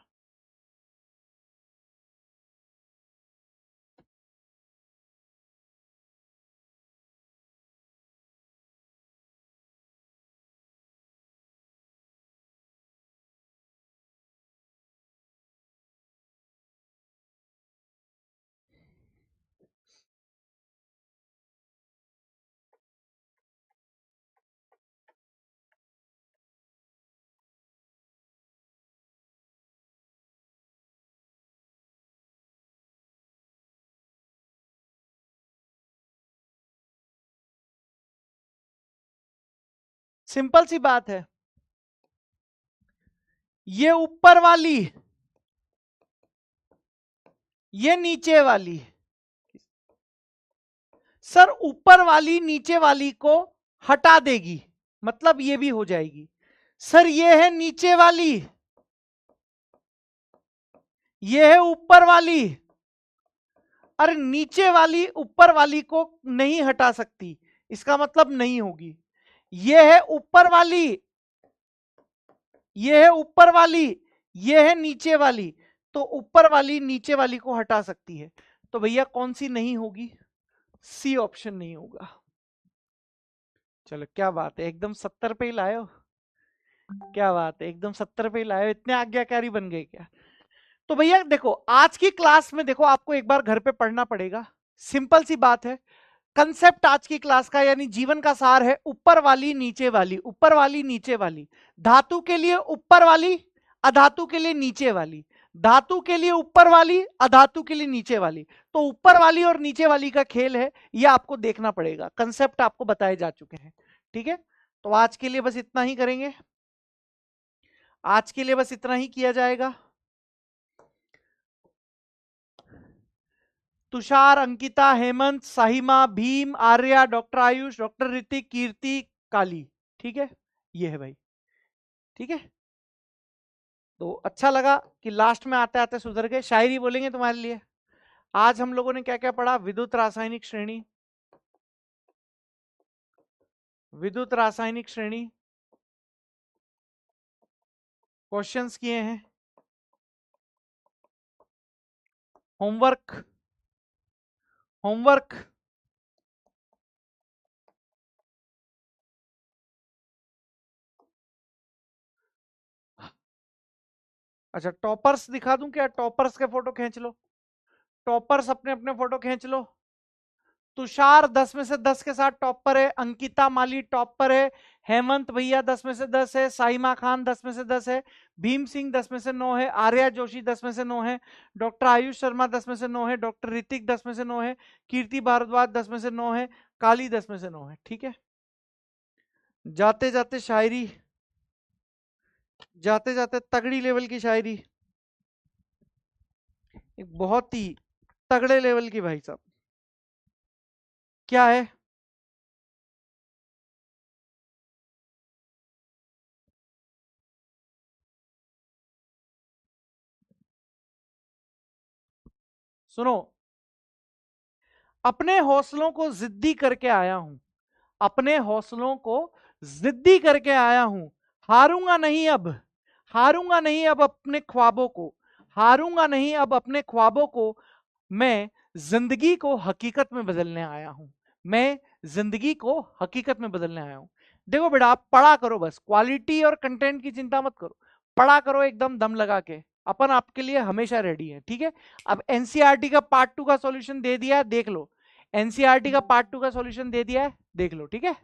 सिंपल सी बात है, ये ऊपर वाली, ये नीचे वाली। सर ऊपर वाली नीचे वाली को हटा देगी, मतलब ये भी हो जाएगी। सर ये है नीचे वाली, ये है ऊपर वाली। अरे नीचे वाली ऊपर वाली को नहीं हटा सकती, इसका मतलब नहीं होगी। ये है ऊपर वाली, ये है ऊपर वाली, ये है नीचे वाली, तो ऊपर वाली नीचे वाली को हटा सकती है। तो भैया कौन सी नहीं होगी? सी ऑप्शन नहीं होगा। चलो क्या बात है, एकदम 70 पे ही लाए हो। क्या बात है, एकदम 70 पे ही लाए हो, इतने आज्ञाकारी बन गए क्या? तो भैया देखो आज की क्लास में, देखो आपको एक बार घर पे पढ़ना पड़ेगा। सिंपल सी बात है, कंसेप्ट आज की क्लास का यानी जीवन का सार है ऊपर वाली नीचे वाली, ऊपर वाली नीचे वाली। धातु के लिए ऊपर वाली, अधातु के लिए नीचे वाली। धातु के लिए ऊपर वाली, अधातु के लिए नीचे वाली। तो ऊपर वाली और नीचे वाली का खेल है, यह आपको देखना पड़ेगा। कंसेप्ट आपको बताए जा चुके हैं, ठीक है। तो आज के लिए बस इतना ही करेंगे, आज के लिए बस इतना ही किया जाएगा। तुषार, अंकिता, हेमंत, साहिमा, भीम, आर्या, डॉक्टर आयुष, डॉक्टर ऋतिक, कीर्ति, काली, ठीक है, ये है भाई, ठीक है। तो अच्छा लगा कि लास्ट में आते आते सुधर गए। शायरी बोलेंगे तुम्हारे लिए। आज हम लोगों ने क्या क्या पढ़ा? विद्युत रासायनिक श्रेणी, विद्युत रासायनिक श्रेणी, क्वेश्चंस किए हैं, होमवर्क, होमवर्क, अच्छा टॉपर्स दिखा दूं क्या? टॉपर्स के फोटो खींच लो, टॉपर्स अपने अपने फोटो खींच लो। तुषार 10 में से 10 के साथ टॉपर है, अंकिता माली टॉपर है, हेमंत भैया 10 में से 10 है, साइमा खान 10 में से 10 है, भीम सिंह 10 में से 9 है, आर्या जोशी 10 में से 9 है, डॉक्टर आयुष शर्मा 10 में से 9 है, डॉक्टर ऋतिक 10 में से 9 है, कीर्ति भारद्वाज 10 में से 9 है, काली 10 में से 9 है, ठीक है। जाते जाते शायरी, जाते जाते तगड़ी लेवल की शायरी, एक बहुत ही तगड़े लेवल की भाई साहब। क्या है? सुनो, अपने हौसलों को जिद्दी करके आया हूं, अपने हौसलों को जिद्दी करके आया हूं, हारूंगा नहीं अब, हारूंगा नहीं अब अपने ख्वाबों को, हारूंगा नहीं अब अपने ख्वाबों को, मैं जिंदगी को हकीकत में बदलने आया हूं, मैं जिंदगी को हकीकत में बदलने आया हूं। देखो बेटा, आप पढ़ा करो, बस क्वालिटी और कंटेंट की चिंता मत करो, पढ़ा करो एकदम दम लगा के, अपन आपके लिए हमेशा रेडी है, ठीक है। अब एनसीईआरटी का पार्ट 2 का सॉल्यूशन दे दिया है, देख लो। एनसीईआरटी का पार्ट 2 का सॉल्यूशन दे दिया है, देख लो, ठीक है।